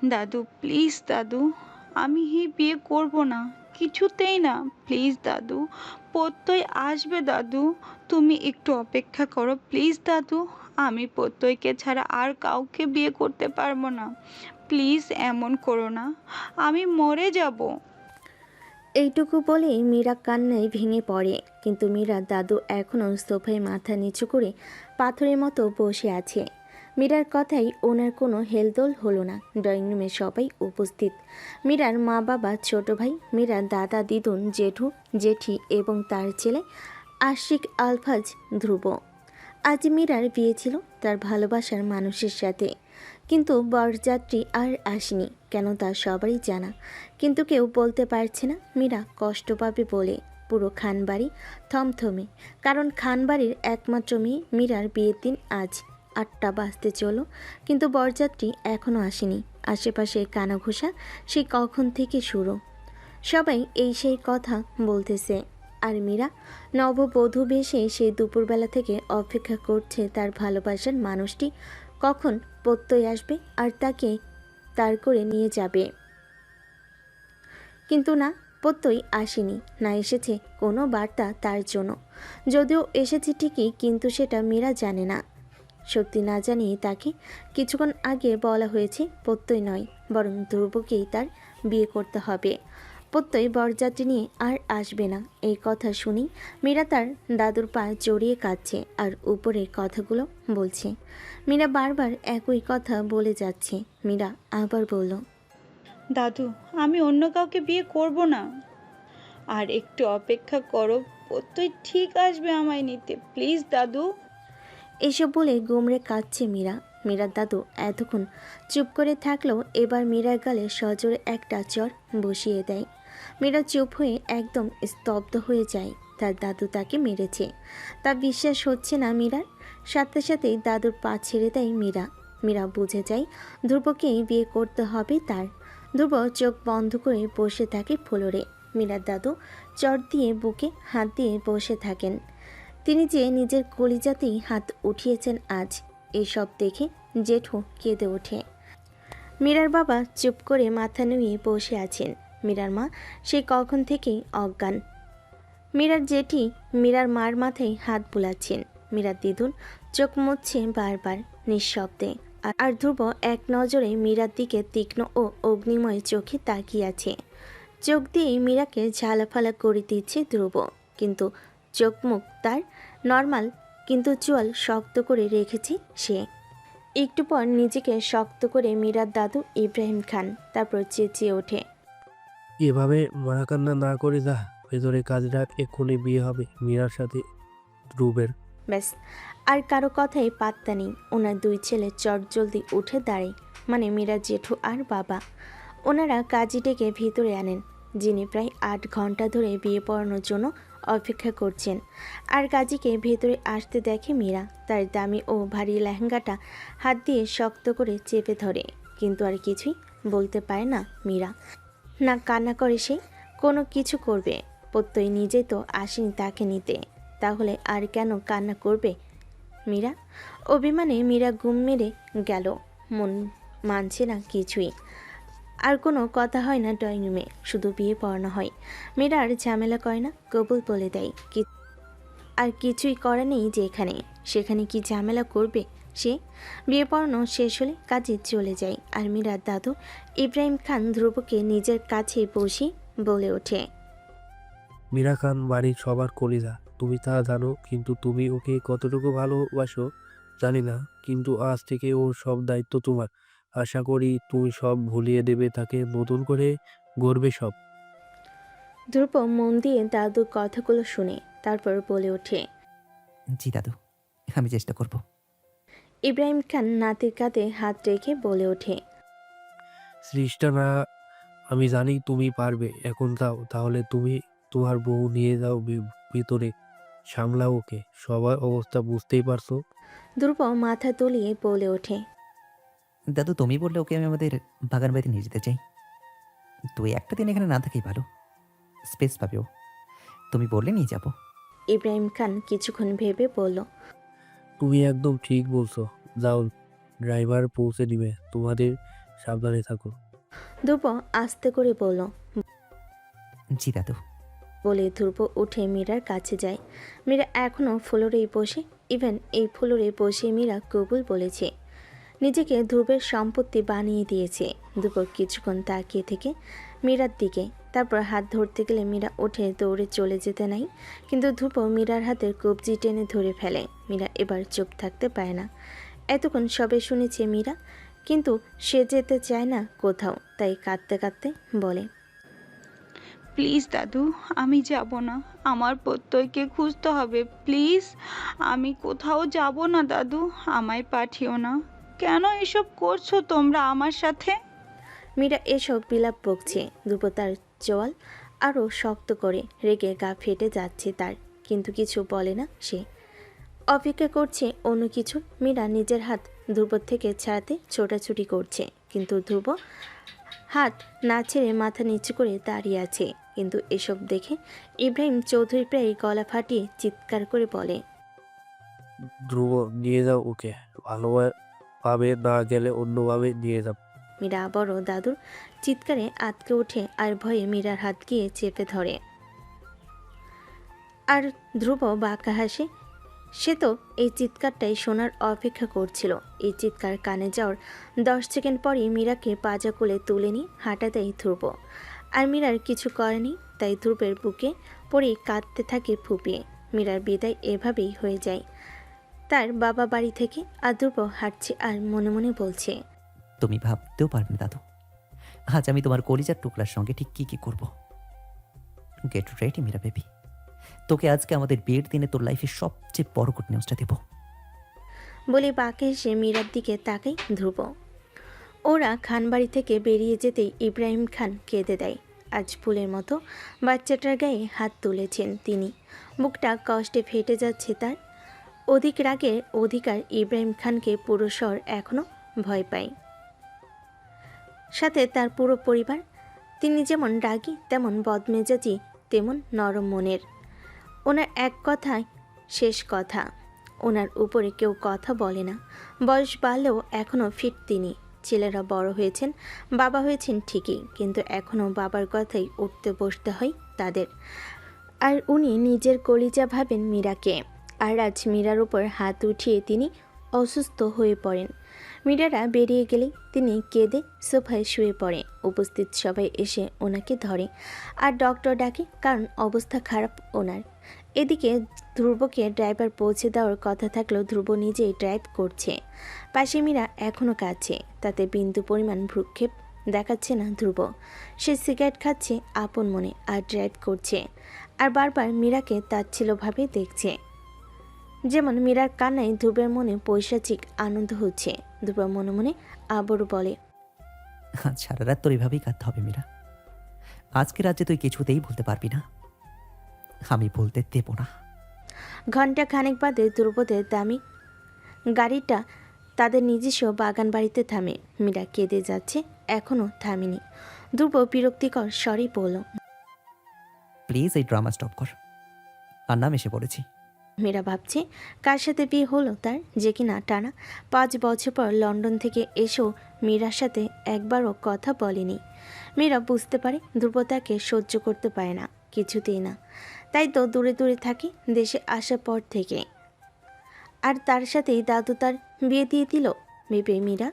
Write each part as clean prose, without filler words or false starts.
দাদু প্লিজ দাদু, আমি এই বিয়ে করব না, কিছুতেই না। প্লিজ দাদু, প্রত্যয় আসবে দাদু, তুমি একটু অপেক্ষা করো প্লিজ দাদু। আমি প্রত্যয়কে ছাড়া আর কাউকে বিয়ে করতে পারবো না। প্লিজ এমন করো না, আমি মরে যাব। এইটুকু বলেই মীরা কান্নায় ভেঙে পড়ে। কিন্তু মীরার দাদু এখনও সোফায় মাথা নিচু করে পাথরের মতো বসে আছে। মীরার কথাই ওনার কোনো হেলদোল হলো না। ড্রয়িং রুমে সবাই উপস্থিত। মীরার মা বাবা, ছোট ভাই, মীরার দাদা দিদুন, জেঠু জেঠি এবং তার ছেলে আশিক আলফাজ ধ্রুব। আজ মীরার বিয়ে ছিল তার ভালোবাসার মানুষের সাথে। কিন্তু বরযাত্রী আর আসেনি কেন তা সবারই জানা। কিন্তু কেউ বলতে পারছে না মীরা কষ্ট পাবে বলে। পুরো খানবাড়ি থমথমে, কারণ খানবাড়ির একমাত্র মেয়ে মীরার বিয়ের দিন আজ। 8টা বাজতে চলো, কিন্তু বরযাত্রী এখনও আসেনি। আশেপাশে কানাঘোষা সেই কখন থেকে শুরু। সবাই এই সেই কথা বলতেছে। আর মীরা নববধূ বেশে সেই দুপুরবেলা থেকে অপেক্ষা করছে তার ভালোবাসার মানুষটি কখন প্রত্যয় আসবে আর তাকে তার করে নিয়ে যাবে। কিন্তু না, প্রত্যয় আসেনি, না এসেছে কোনো বার্তা তার জন্য। যদিও এসেছে ঠিকই, কিন্তু সেটা মীরা জানে না। সত্যি না জানিয়ে তাকে কিছুক্ষণ আগে বলা হয়েছে প্রত্যয় নয়, বরং ধ্রুবকেই তার বিয়ে করতে হবে। প্রত্যয় বরযাত্রী নিয়ে আর আসবে না, এই কথা শুনেই মীরা তার দাদুর পা জড়িয়ে কাঁদছে আর উপরের কথাগুলো বলছে। মীরা বারবার একই কথা বলে যাচ্ছে। মীরা আবার বলল, দাদু, আমি অন্য কাউকে বিয়ে করব না, আর একটু অপেক্ষা করো, প্রত্যয় ঠিক আসবে আমায় নিতে প্লিজ দাদু। এসব বলে গুমড়ে কাঁদছে মীরা। মীরার দাদু এতক্ষণ চুপ করে থাকলেও এবার মীরার গালে সজোরে একটা চড় বসিয়ে দেয়। মীরা চুপ হয়ে একদম স্তব্ধ হয়ে যায়। তার দাদু তাকে মেরেছে, তা বিশ্বাস হচ্ছে না মীরার। সাথে সাথেই দাদুর পা ছেড়ে দেয় মীরা। মীরা বুঝে যায় ধ্রুবকেই বিয়ে করতে হবে তার। ধ্রুব চোখ বন্ধ করে বসে থাকে ফ্লোরে। মীরার দাদু চট দিয়ে বুকে হাত দিয়ে বসে থাকেন। তিনি যে নিজের কলিজাতেই হাত উঠিয়েছেন আজ, এসব দেখে জেঠু কেঁদে ওঠে। মীরার বাবা চুপ করে মাথা নুয়ে বসে আছেন। মীরার মা সেই কখন থেকেই অজ্ঞান। মীরার জেঠি মীরার মার মাথায় হাত বুলাচ্ছেন। মীরার দিদুন চোখ মুছছে বারবার নিঃশব্দে। আর ধ্রুব এক নজরে মীরার দিকে তীক্ষ্ণ ও অগ্নিময় চোখে তাকিয়ে আছে। চোখ দিয়েই মীরাকে ঝালাফালা করে দিচ্ছে ধ্রুব। কিন্তু চোখ মুখ তার নর্মাল, কিন্তু চোয়াল শক্ত করে রেখেছে সে। একটু পর নিজেকে শক্ত করে মীরার দাদু ইব্রাহিম খান তারপর চেঁচিয়ে ওঠে, এভাবে মারাকান্না না করে যা, ভেতরে কাজ রাখ, এক্ষুনি বিয়ে হবে মীরার সাথে ধ্রুবের। ব্যাস, আর কারো কথাই পাত্তা নেই। ওনার দুই ছেলে চটজলদি উঠে দাঁড়ায়, মানে মীরা জেঠু আর বাবা। ওনারা কাজী ডেকে ভিতরে আনেন, যিনি প্রায় 8 ঘন্টা ধরে বিয়ে পড়ানোর জন্য অপেক্ষা করছেন। আর কাজীকে ভেতরে আসতে দেখে মীরা। তার দামি ও ভারী লেহেঙ্গাটা হাত দিয়ে শক্ত করে চেপে ধরে, কিন্তু আর কিছুই বলতে পারে না মীরা। না কান্না করে সে, কোনো কিছু করবে। প্রত্যয় নিজে তো আসেনি তাকে নিতে, তাহলে আর কেন কান্না করবে মীরা? অভিমানে মীরা গুম মেরে গেল, মন মানছে না কিছুই। আর কোনো কথা হয় না ড্রয়িং রুমে, শুধু বিয়ে পড়ানো হয়। মীরা আর ঝামেলা করে না, কবুল বলে দেয়। আর কিছুই করা নেই যেখানে, সেখানে কি ঝামেলা করবে সে? বিয়ে পড়ানো শেষ হলে কাজে চলে যায়। আর মীরার দাদু ইব্রাহিম খান ধ্রুবকে নিজের কাছে বসে বলে ওঠে, মীরা খান বাড়ির সবার কলিজা, তুমি তা জানো, কিন্তু তুমি ওকে কতটুকু ভালোবাসো জানি না, কিন্তু আজ থেকে ওর সব দায়িত্ব তোমার। আশা করি তুমি সব ভুলিয়ে দেবে তাকে, নতুন করে গড়বে সব। ধ্রুব মন দিয়ে দাদুর কথাগুলো শুনে তারপর বলে ওঠে। জি দাদু, আমি চেষ্টা করব। ইব্রাহিম খান নাতির কাঁধে হাত রেখে বলে ওঠে, সৃষ্টা না, আমি জানি তুমি পারবে, এখন যাও তাহলে, তুমি তোমার বউ নিয়ে যাও ভিতরে, সামলাও ওকে, সবার অবস্থা বুঝতেই পারছো। ধ্রুব মাথা তুলিয়ে বলে ওঠে, দাদু, তুমি বললে ওকে আমি আমাদের বাগান বাড়িতে নিয়ে যেতে চাই। তুই একটা দিন এখানে না থাকেই ভালো, স্পেস পাবে ও। তুমি বললে নিয়ে যাব। ইব্রাহিম খান কিছুক্ষণ ভেবে বলল, তুমি একদম ঠিক বলছো, যাও, ড্রাইভার পৌঁছে দিবে তোমাদের সাবধানে থাকো। ধ্রুব আস্তে করে বলল। জি দাদু। বলে ধ্রুব উঠে মীরার কাছে যায়। মীরা এখনও ফ্লোরেই বসে, ইভেন এই ফ্লোরে বসে মীরা কবুল বলেছে, নিজেকে ধ্রুবের সম্পত্তি বানিয়ে দিয়েছে। ধ্রুব কিছুক্ষণ তাকিয়ে থেকে মীরার দিকে, তারপর হাত ধরতে গেলে মীরা উঠে দৌড়ে চলে যেতে নাই, কিন্তু ধ্রুব মীরার হাতের কবজি টেনে ধরে ফেলে। মীরা এবার চুপ থাকতে পারে না। এতক্ষণ সবে শুনেছে মীরা, কিন্তু সে যেতে চায় না কোথাও, তাই কাঁদতে কাঁদতে বলে, প্লিজ দাদু, আমি যাব না। আমার প্রত্যয়কে খুঁজতে হবে প্লিজ। আমি কোথাও যাব না দাদু, আমায় পাঠিও না। কেন এসব করছো তোমরা আমার সাথে? মীরা এসব বিলাপ বকছে। ধ্রুব তার চোয়াল আরও শক্ত করে, রেগে গা ফেটে যাচ্ছে তার, কিন্তু কিছু বলে না সে। অপেক্ষা করছে অন্য কিছু। মীরা নিজের হাত ধ্রুবর থেকে ছাড়াতে ছোটাছুটি করছে, কিন্তু ধ্রুব হাত না ছেড়ে মাথা নিচু করে দাঁড়িয়ে আছে। কিন্তু এসব দেখে ইব্রাহিম চৌধুরী প্রায় গলা ফাটিয়ে চিৎকার করে বলে, ধ্রুব, নিয়ে যাও ওকে। ভালোভাবে না গেলে অন্যভাবে নিয়ে যাও। মীরা আবারও দাদুর চিৎকারে আটকে ওঠে আর ভয়ে মীরার হাত গিয়ে চেপে ধরে। আর ধ্রুব বাঁকা হাসে। সে তো এই চিৎকারটাই শোনার অপেক্ষা করছিল। এই চিৎকার কানে যাওয়ার 10 সেকেন্ড পরই মীরাকে পাজা কোলে তুলে নিয়ে হাঁটা দেয় ধ্রুব। আর মীরার কিছু করেনি, তাই ধ্রুবের বুকে পড়ে কাঁদতে থাকে ফুপিয়ে। মীরার বিদায় এভাবেই হয়ে যায় তার বাবা বাড়ি থেকে। আর ধ্রুব হাঁটছে আর মনে মনে বলছে, তুমি ভাবতেও পারবে না দাদু, আজ আমি তোমার কলিজার টুকরার সঙ্গে ঠিক কি কি করব। গেট রেডি মীরা বেবি, তোকে আজকে আমাদের বিয়ের দিনে তোর লাইফের সবচেয়ে বড় গুড নিউজটা দেবো। বলে বাঁকে এসে মীরার দিকে তাকাই ধ্রুব। ওরা খানবাড়ি থেকে বেরিয়ে যেতেই ইব্রাহিম খান কেঁদে দেয়। আজ ফুলের মতো বাচ্চাটার গায়ে হাত তুলেছেন তিনি। বুকটা কষ্টে ফেটে যাচ্ছে তার। অধিক রাগের অধিকার ইব্রাহিম খানকে পুরো শহর এখনও ভয় পায়, সাথে তার পুরো পরিবার। তিনি যেমন রাগী, তেমন বদমেজাজি, তেমন নরম মনের। ওনার এক কথায় শেষ কথা। ওনার উপরে কেউ কথা বলে না। বয়স বাড়লেও এখনও ফিট তিনি। ছেলেরা বড় হয়েছেন, বাবা হয়েছেন ঠিকই, কিন্তু এখনও বাবার কথাই উঠতে বসতে হয় তাদের। আর উনি নিজের কলিজা ভাবেন মীরাকে। আর আজ মীরার উপর হাত উঠিয়ে তিনি অসুস্থ হয়ে পড়েন। মীরারা বেরিয়ে গেলেই তিনি কেঁদে সোফায় শুয়ে পড়ে। উপস্থিত সবাই এসে ওনাকে ধরে আর ডক্টর ডাকে, কারণ অবস্থা খারাপ ওনার। এদিকে ধ্রুবকে ড্রাইভার পৌঁছে দেওয়ার কথা থাকলেও ধ্রুব নিজেই ড্রাইভ করছে। পাশে মীরা এখনও কাছে, তাতে বিন্দু পরিমাণ ভ্রুক্ষেপ দেখাচ্ছে না ধ্রুব। সে সিগারেট খাচ্ছে আপন মনে আর ড্রাইভ করছে, আর বারবার মীরাকে তাচ্ছিল্যভাবে দেখছে। যেমন মীরার কান্নায় ধ্রুবের মনে পৈশাচিক আনন্দ হচ্ছে। ধ্রুব মনে মনে আবারও বলে, আজ সারা রাত তোর এভাবেই কাঁদতে হবে মীরা। আজকে রাজ্যে তুই কিছুতেই বলতে পারবি না, আমি বলতে দেব না। ঘণ্টা খানেক বাদে ধ্রুবদের দামি গাড়িটা তাদের নিজস্ব বাগান বাড়িতে থামে। মীরা কেঁদে যাচ্ছে, এখনও থামেনি। ধ্রুব বিরক্তিকর স্বরে বলল, প্লিজ এই ড্রামা স্টপ কর, আর নাম এসে পড়েছি। মীরা ভাবছে কার সাথে বিয়ে হলো তার, যে কিনা টানা 5 বছর পর লন্ডন থেকে এসেও মীরার সাথে একবারও কথা বলেনি। মীরা বুঝতে পারে ধ্রুব তাকে সহ্য করতে পারে না, কিছুতেই না। তাই তো দূরে দূরে থাকে দেশে আসার পর থেকে। আর তার সাথেই দাদু তার বিয়ে দিয়ে দিল ভেবে মীরা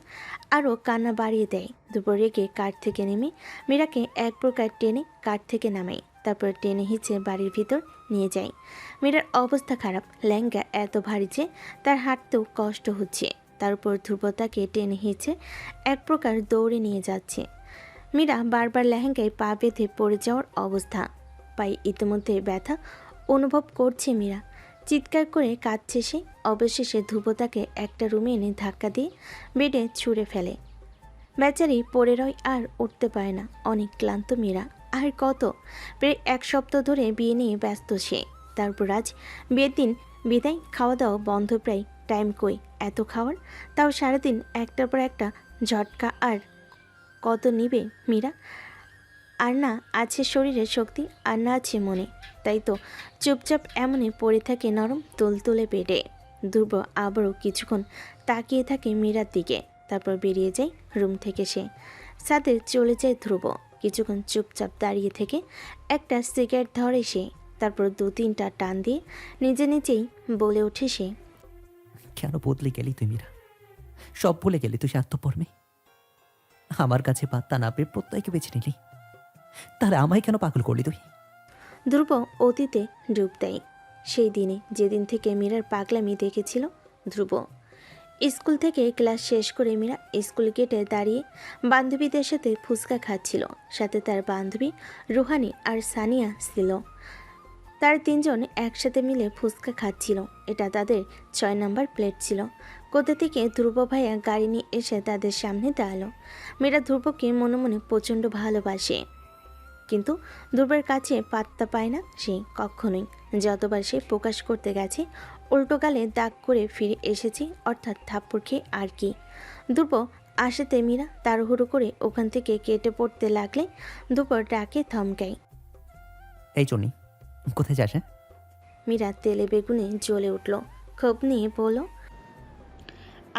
আরও কান্না বাড়িয়ে দেয়। ধ্রুব রেগে কার থেকে নেমে মীরাকে এক প্রকার টেনে কার থেকে নামায়, তারপর টেনে হিঁচে বাড়ির ভিতর নিয়ে যায়। মীরার অবস্থা খারাপ, লেহেঙ্গা এত ভারী যে তার হাঁটতেও কষ্ট হচ্ছে। তার উপর ধ্রুব তাকে টেনে হিঁচে এক প্রকার দৌড়ে নিয়ে যাচ্ছে। মীরা বারবার লেহেঙ্গায় পা বেঁধে পড়ে যাওয়ার অবস্থা। পায়ে ইতিমধ্যে ব্যথা অনুভব করছে মীরা। চিৎকার করে কাঁদছে সে। অবশেষে ধ্রুব তাকে একটা রুমে এনে ধাক্কা দিয়ে বেডে ছুঁড়ে ফেলে। বেচারি পড়ে রয় আর উঠতে পারে না। অনেক ক্লান্ত মীরা। আর কত, প্রায় 1 সপ্তাহ ধরে বিয়ে নিয়ে ব্যস্ত সে। তারপর আজ বিয়ের দিন বিদায়, খাওয়া দাওয়া বন্ধ প্রায়। টাইম কই এত খাওয়ার, তাও সারাদিন একটার পর একটা ঝটকা। আর কত নিবে মীরা? আর না আছে শরীরে শক্তি, আর না আছে মনে। তাই তো চুপচাপ এমনই পড়ে থাকে নরম তুলতুলে বেডে। ধ্রুব আবারও কিছুক্ষণ তাকিয়ে থাকে মীরার দিকে। তারপর বেরিয়ে যায় রুম থেকে সে। সাথে চলে যায় ধ্রুব। কিছুক্ষণ চুপচাপ দাঁড়িয়ে থেকে একটা সিগারেট ধরে সে। তারপর 2-3টা টান দিয়ে নিজে নিজেই বলে ওঠে সে, কেন বদলে গেলি তুই মীরা? সব ভুলে গেলি তুই স্বার্থপর মেয়ে। আমার কাছে পাত্তা না পেয়ে প্রত্যয়কে বেছে নিলি, তাহলে আমায় কেন পাগল করলি তুই? ধ্রুব অতীতে ডুব দেয়। সেই দিনে যেদিন থেকে মীরার পাগলামি দেখেছিল ধ্রুব। স্কুল থেকে ক্লাস শেষ করে মীরা স্কুল গেটে দাঁড়িয়ে বান্ধবীদের সাথে ফুচকা খাচ্ছিল। সাথে তার বান্ধবী রুহানি আর সানিয়া ছিল। তার 3জন একসাথে মিলে ফুচকা খাচ্ছিল। এটা তাদের 6 নম্বর প্লেট ছিল। কোথা থেকে ধ্রুব ভাইয়া গাড়ি নিয়ে এসে তাদের সামনে দাঁড়ালো। মীরা ধ্রুবকে মনে মনে প্রচণ্ড ভালোবাসে, কিন্তু ধ্রুবের কাছে পাত্তা পায় না সে কখনোই। যতবার সে প্রকাশ করতে গেছে উল্টো গালে দাগ করে ফিরে এসেছে, অর্থাৎ থাপ্পড় খেয়ে আর কি। ধ্রুব আসাতে মীরা তাড়াহুড়ো করে ওখান থেকে কেটে পড়তে লাগলে ধ্রুব ডাকে থমকায়। এই জন্যই কোথায় যাস? হ্যাঁ, মীরা তেলে বেগুনে জ্বলে উঠল, ক্ষোভ নিয়ে বলল,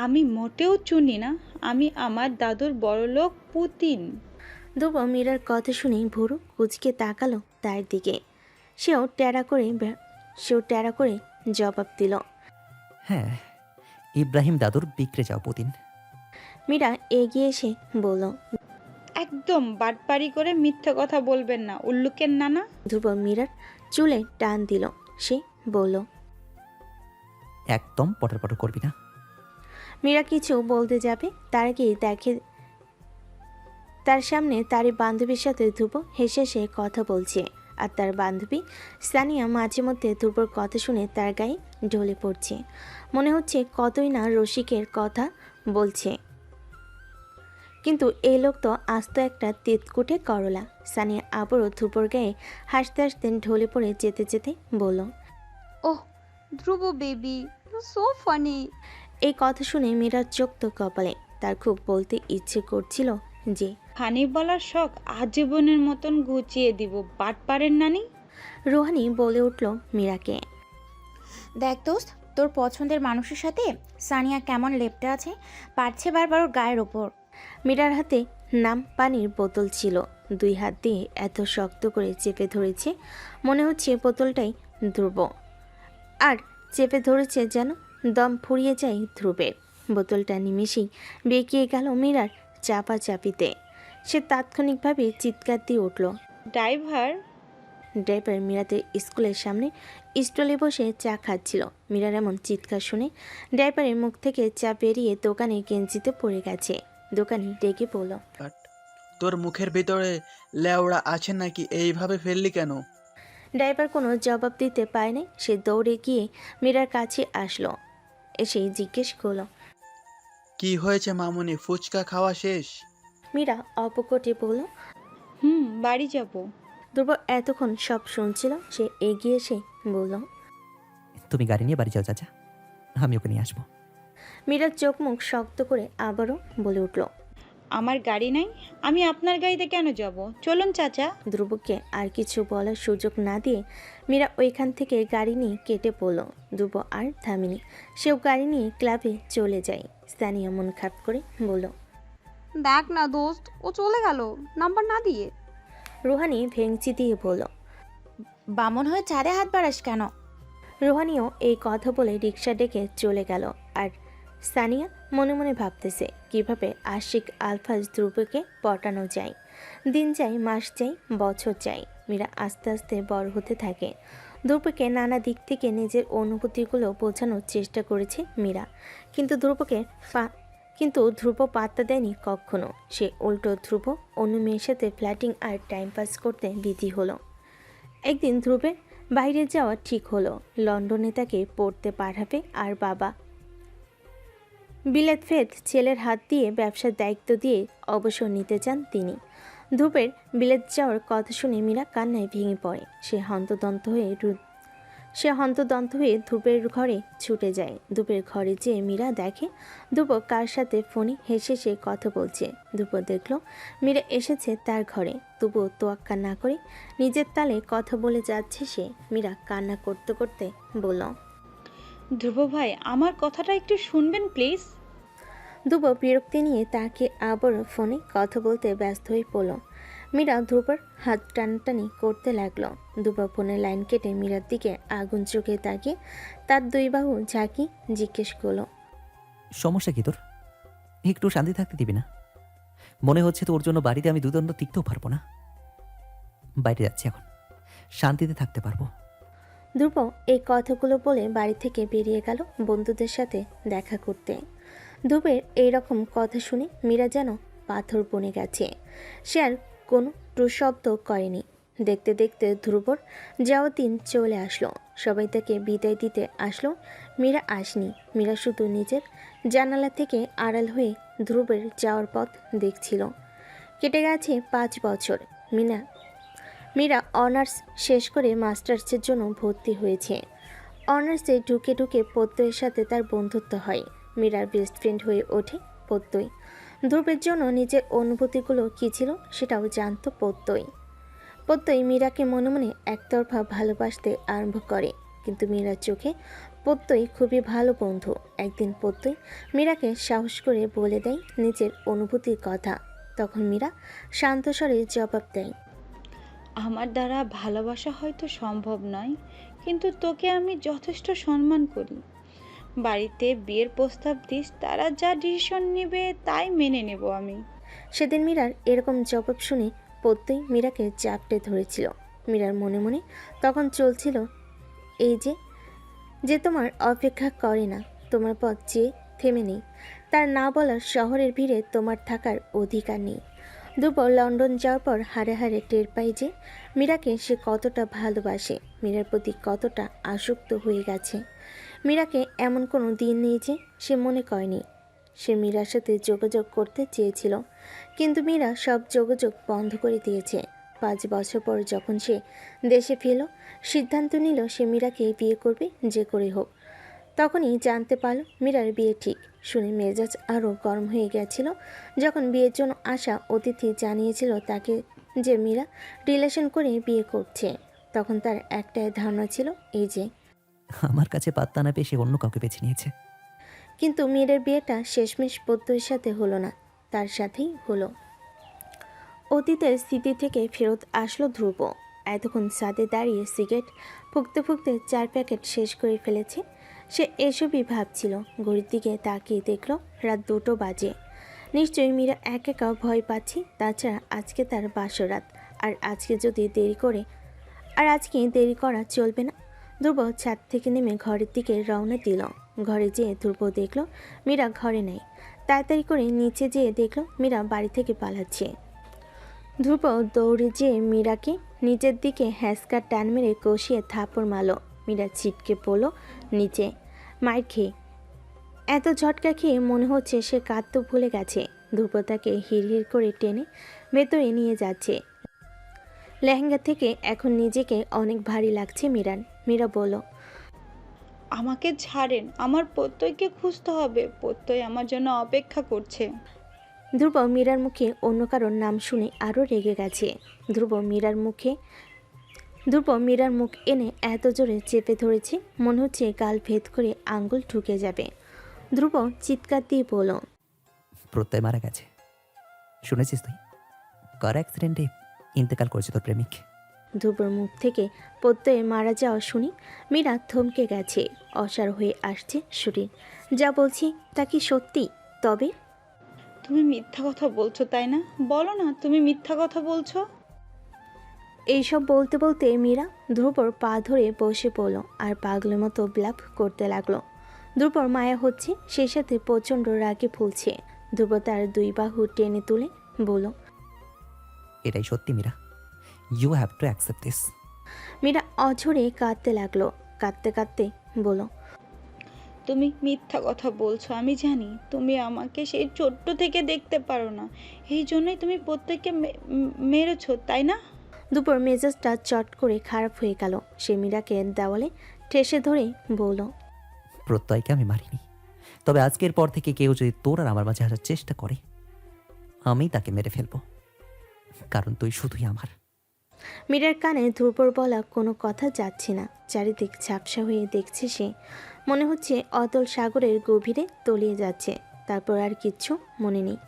আমি মোটেও চুনি না, আমি আমার দাদুর বড়লোক পুতিন। ধ্রুব মীরার কথা শুনে ভুরু কুচকে তাকালো তার দিকে। সেও টেরা করে জবাব দিল। হ্যাঁ, ইব্রাহিম দাদুর বিক্রে যাও পুতিন। মীরা এগিয়ে এসে বলল। একদম বাটপারি করে মিথ্যে কথা বলবেন না, উল্লুকের নানা। ধ্রুব মীরার চুলে টান দিল। সে বলল, একদম পটর পটর করবি না। মীরা কিছু বলতে যাবে তার আগেই দেখে তার সামনে তারই বান্ধবীর সাথে ধ্রুব হেসে হেসে কথা বলছে। আর তার বান্ধবী সানিয়া মাঝে মধ্যে ধ্রুবর কথা শুনে তার গায়ে ঢলে পড়ছে। মনে হচ্ছে কতই না রসিকের কথা বলছে, কিন্তু এই লোক তো আস্ত একটা তেতকুটে করলা। সানিয়া আবারও ধ্রুবর গায়ে হাসতে হাসতে ঢলে পড়ে যেতে যেতে বলল, ওহ ধ্রুব বেবি, সো ফানি। এই কথা শুনে মীরার চোখ তো কপালে। তার খুব বলতে ইচ্ছে করছিল যে, হানি বলার শখ আজীবনের মতন ঘুচিয়ে দিব বাটপারের নানি। রোহানি বলে উঠল মীরাকে, দেখ দোস্ত, তোর পছন্দের মানুষের সাথে সানিয়া কেমন লেপ্টে আছে, পারছে বারবার ওর গায়ের ওপর। মীরার হাতে নাম পানির বোতল ছিল। 2 হাত দিয়ে এত শক্ত করে চেপে ধরেছে মনে হচ্ছে বোতলটাই ধ্রুব। আর চেপে ধরেছে যেন দম ফুরিয়ে যায় ধ্রুবের। বোতলটা নিমেষেই বেঁকিয়ে গেল মীরার চাপাচাপিতে। সে তাৎক্ষণিকভাবে চিৎকার দিয়ে উঠল। ড্রাইভার। ড্রাইভার মীরাদের স্কুলের সামনে স্টলে বসে চা খাচ্ছিল। মীরার এমন চিৎকার শুনে ড্রাইভারের মুখ থেকে চা বেরিয়ে দোকানে গেঞ্জিতে পড়ে গেছে। দোকানি ডেকে বলল, তোর মুখের ভিতরে লেওড়া আছে নাকি? এইভাবে ফেললি কেন? ড্রাইভার কোনো জবাব দিতে পায় নাই। সে দৌড়ে গিয়ে মীরার কাছে আসলো। এসেই জিজ্ঞেস করলো, কি হয়েছে মামুনি, ফুচকা খাওয়া শেষ? মীরা অপকটে বলল। বাড়ি যাব। ধ্রুব এতক্ষণ সব শুনছিল। সে এগিয়ে এসে বলল, তুমি গাড়ি নিয়ে বাড়ি যাও চাচা, আমি ওকে নিয়ে আসবো। মীরার চোখ মুখ শক্ত করে আবারও বলে উঠল, আমার গাড়ি নাই, আমি আপনার গাড়িতে কেন যাব? চলুন চাচা। ধ্রুবকে আর কিছু বলার সুযোগ না দিয়ে মীরা ওইখান থেকে গাড়ি নিয়ে কেটে পড়ল। ধ্রুব আর থামিনি। সেও গাড়ি নিয়ে ক্লাবে চলে যায়। স্থানীয় মন খারাপ করে বলল, দেখ না দোস্ত, ও চলে গেল নাম্বার না দিয়ে। রুহানি ভেঙচি দিয়ে বলল। বামন হয়ে চাঁদে হাত বাড়াস কেন? রুহানিও এই কথা বলে রিক্সা ডেকে চলে গেল। আর সানিয়া মনে মনে ভাবতেছে কিভাবে আশিক আলফাজ ধ্রুবকে পটানো যায়। দিন যায়, মাস যায়, বছর যায়। মীরা আস্তে আস্তে বড় হতে থাকে। ধ্রুবকে নানা দিক থেকে নিজের অনুভূতিগুলো বোঝানোর চেষ্টা করেছে মীরা, কিন্তু ধ্রুব পাত্তা দেয়নি কখনো। সে উল্টো ধ্রুব অন্য মেয়ের সাথে ফ্ল্যাটিং আর টাইম পাস করতে বিধি হলো। একদিন ধ্রুবের বাইরে যাওয়া ঠিক হলো। লন্ডনে তাকে পড়তে পাঠাবে আর বাবা বিলেত ফেদ ছেলের হাত দিয়ে ব্যবসার দায়িত্ব দিয়ে অবসর নিতে চান তিনি। ধ্রুবের বিলেত যাওয়ার কথা শুনে মীরা কান্নায় ভেঙে পড়ে। সে হন্তদন্ত হয়ে ধ্রুবের ঘরে ছুটে যায়। ধ্রুবের ঘরে যেয়ে মীরা দেখে ধ্রুব কার সাথে ফোনে হেসে সে কথা বলছে। ধ্রুব দেখল মীরা এসেছে তার ঘরে। তবুও তোয়াক্কা না করে নিজের তালে কথা বলে যাচ্ছে সে। মীরা কান্না করতে করতে বলল, ধ্রুব ভাই, আমার কথাটা একটু শুনবেন প্লিজ। ধ্রুব বিরক্তি নিয়ে তাকে আবার ফোনে কথা বলতে ব্যস্ত হয়ে পড়ল। মীরা ধ্রুবর হাত টানাটানি করতে লাগলো। ধ্রুব ফোনের লাইন কেটে মীরার দিকে আগুন চোখে তাকিয়ে তার দুই বাহু ঝাঁকি জিজ্ঞেস করলো, সমস্যা কি তোর? একটু শান্তি থাকতে দিবি না? মনে হচ্ছে তোর জন্য বাড়িতে আমি দুদণ্ড টিকতেও পারবো না। বাইরে যাচ্ছি এখন, শান্তিতে থাকতে পারবো। ধ্রুব এই কথাগুলো বলে বাড়ি থেকে বেরিয়ে গেল বন্ধুদের সাথে দেখা করতে। ধ্রুবের এইরকম কথা শুনে মীরা যেন পাথর বনে গেছে। সে আর কোনো প্রশব্দ করেনি। দেখতে দেখতে ধ্রুবর যাওয়ার দিন চলে আসলো। সবাই তাকে বিদায় দিতে আসলো, মীরা আসেনি। মীরা শুধু নিজের জানালা থেকে আড়াল হয়ে ধ্রুবের যাওয়ার পথ দেখছিল। কেটে গেছে 5 বছর। মীরা অনার্স শেষ করে মাস্টার্সের জন্য ভর্তি হয়েছে। অনার্সে ঢুকে ঢুকে প্রত্যয়ের সাথে তার বন্ধুত্ব হয়। মীরার বেস্ট ফ্রেন্ড হয়ে ওঠে প্রত্যয়। ধ্রুবের জন্য নিজের অনুভূতিগুলো কী ছিল সেটাও জানতো প্রত্যয়। প্রত্যয় মীরাকে মনে মনে একতরফা ভালোবাসতে আরম্ভ করে, কিন্তু মীরার চোখে প্রত্যয় খুবই ভালো বন্ধু। একদিন প্রত্যয় মীরাকে সাহস করে বলে দেয় নিজের অনুভূতির কথা। তখন মীরা শান্ত স্বরে জবাব দেয়, আমার দ্বারা ভালোবাসা হয়তো সম্ভব নয়, কিন্তু তোকে আমি যথেষ্ট সম্মান করি। বাড়িতে বিয়ের প্রস্তাব দিস, তারা যা ডিসিশন নেবে তাই মেনে নেব আমি। সেদিন মীরার এরকম জবাব শুনে প্রত্যয় মীরাকে চাপটে ধরেছিল। মীরার মনে মনে তখন চলছিল, এই যে তোমার অপেক্ষা করে না, তোমার পথ যে থেমে নেই, তার না বলার শহরের ভিড়ে তোমার থাকার অধিকার নেই। দুপুর লন্ডন যাওয়ার পর হাড়ে হাড়ে টের পাই যে মীরাকে সে কতটা ভালোবাসে, মীরার প্রতি কতটা আসক্ত হয়ে গেছে। মীরাকে এমন কোনো দিন নেই যে সে মনে করেনি। সে মীরার সাথে যোগাযোগ করতে চেয়েছিল, কিন্তু মীরা সব যোগাযোগ বন্ধ করে দিয়েছে। 5 বছর পর যখন সে দেশে ফিরল, সিদ্ধান্ত নিল সে মীরাকে বিয়ে করবে যে করে হোক। তখনই জানতে পারল মীরার বিয়ে ঠিক। শুনে মেজাজ আরও গরম হয়ে গেছিল। যখন বিয়ের জন্য আসা অতিথি জানিয়েছিল তাকে যে মীরা রিলেশন করে বিয়ে করছে, তখন তার একটাই ধারণা ছিল, এই যে। আমার কাছে পাত্তা না পেয়ে সে অন্য কাউকে বেছে নিয়েছে। কিন্তু মীরের বিয়েটা শেষমেশ প্রত্যয়ের সাথে হলো না, তার সাথেই হলো। অতীতের স্মৃতি থেকে ফেরত আসলো ধ্রুব। এতক্ষণ ছাদে দাঁড়িয়ে সিগারেট ফুঁকতে ফুঁকতে 4 প্যাকেট শেষ করে ফেলেছে। সে এসবই ভাবছিল। ঘড়ির দিকে তাকিয়ে দেখল রাত 2টো বাজে। নিশ্চয়ই মীরা একা ভয় পাচ্ছে। তাছাড়া আজকে তার বাসরাত, আর আজকে দেরি করা চলবে না। ধ্রুব ছাদ থেকে নেমে ঘরের দিকে রওনা দিল। ঘরে যেয়ে ধ্রুব দেখল মীরা ঘরে নেই। তাড়াতাড়ি করে নিচে যেয়ে দেখল মীরা বাড়ি থেকে পালাচ্ছে। ধ্রুব দৌড়ে যেয়ে মীরাকে নিজের দিকে হ্যাঁচকা টান মেরে কষিয়ে থাপড় মারল। মীরা ছিটকে পড়ল নিচে, মাইর খেয়ে। এত ঝটকা খেয়ে মনে হচ্ছে সে কাঁদতে ভুলে গেছে। ধ্রুব তাকে হিড়হিড় করে টেনে ভেতরে নিয়ে যাচ্ছে। লেহেঙ্গা থেকে এখন নিজেকে অনেক ভারী লাগছে মীরার। মীরা বলল, আমাকে ছাড়েন, আমার প্রত্যয়কে খুঁজতে হবে। প্রত্যয় আমার জন্য অপেক্ষা করছে। ধ্রুব মীরার মুখে অন্য কারোর নাম শুনে আরও রেগে গেছে। ধ্রুব মীরার মুখ এনে এত জোরে চেপে ধরেছে মনে হচ্ছে গাল ভেদ করে আঙ্গুল ঢুকে যাবে। ধ্রুব চিৎকার দিয়ে বলল, প্রত্যয় মারা গেছে, শুনেছিস তুই? কার অ্যাক্সিডেন্টে ইন্তেকাল করেছে তোর প্রেমিক। ধ্রুবর মুখ থেকে প্রত্যয়ে মারা যাওয়া শুনি মীরা থমকে গেছে। অসাড় হয়ে আসছে শরীর। যা বলছি তা কি সত্যি? তবে তুমি মিথ্যা কথা বলছো তাই না? বলো না তুমি মিথ্যা কথা বলছো। এইসব বলতে বলতে মীরা ধ্রুবর পা ধরে বসে পড়ল আর পাগলের মতো বিলাপ করতে লাগলো। ধ্রুবর মায়া হচ্ছে, সেই সাথে প্রচণ্ড রাগে ফুলছে। ধ্রুব তার 2 বাহু টেনে তুলে বলল, এটাই সত্যি Meera, you have to accept this. Meera অঝরে কাঁদতে লাগলো। কাঁদতে কাঁদতে বলল, তুমি মিথ্যা কথা বলছো। আমি জানি তুমি আমাকে সেই ছোট্ট থেকে দেখতে পারো না, এই জন্যই তুমি প্রত্যেককে মেরেছো তাই না? দুপুর মেজাজটা চট করে খারাপ হয়ে গেল। সে মীরাকে দেওয়ালে ঠেসে ধরে বলল, প্রত্যয়কে আমি মারিনি, তবে আজকের পর থেকে কেউ যদি তোর আর আমার মাঝে আসার চেষ্টা করে, আমি তাকে মেরে ফেলবো, কারণ তুই শুধুই আমার। মীরার কানে ধ্রুবর বলা কোনো কথা যাচ্ছে না। চারিদিক ঝাপসা হয়ে দেখছে সে। মনে হচ্ছে অতল সাগরের গভীরে তলিয়ে যাচ্ছে। তারপর আর কিচ্ছু মনে নেই।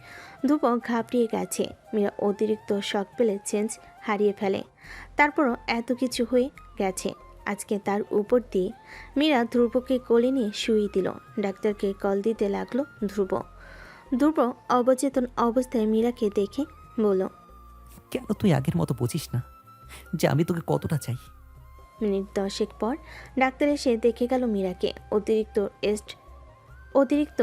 ধ্রুব ঘাবড়িয়ে গেছে। মীরা অতিরিক্ত শক পেলে চেঞ্জ হারিয়ে ফেলে। তারপরও এত কিছু হয়ে গেছে আজকে তার উপর দিয়ে। মীরা ধ্রুবকে কোলে নিয়ে শুইয়ে দিল। ডাক্তারকে কল দিতে লাগলো ধ্রুব। ধ্রুব অবচেতন অবস্থায় মীরাকে দেখে বলল, কেন তুই আগের মতো বুঝিস না যে আমি তোকে কতটা চাই? মিনিট 10 পর ডাক্তার এসে দেখে গেল মীরাকে। অতিরিক্ত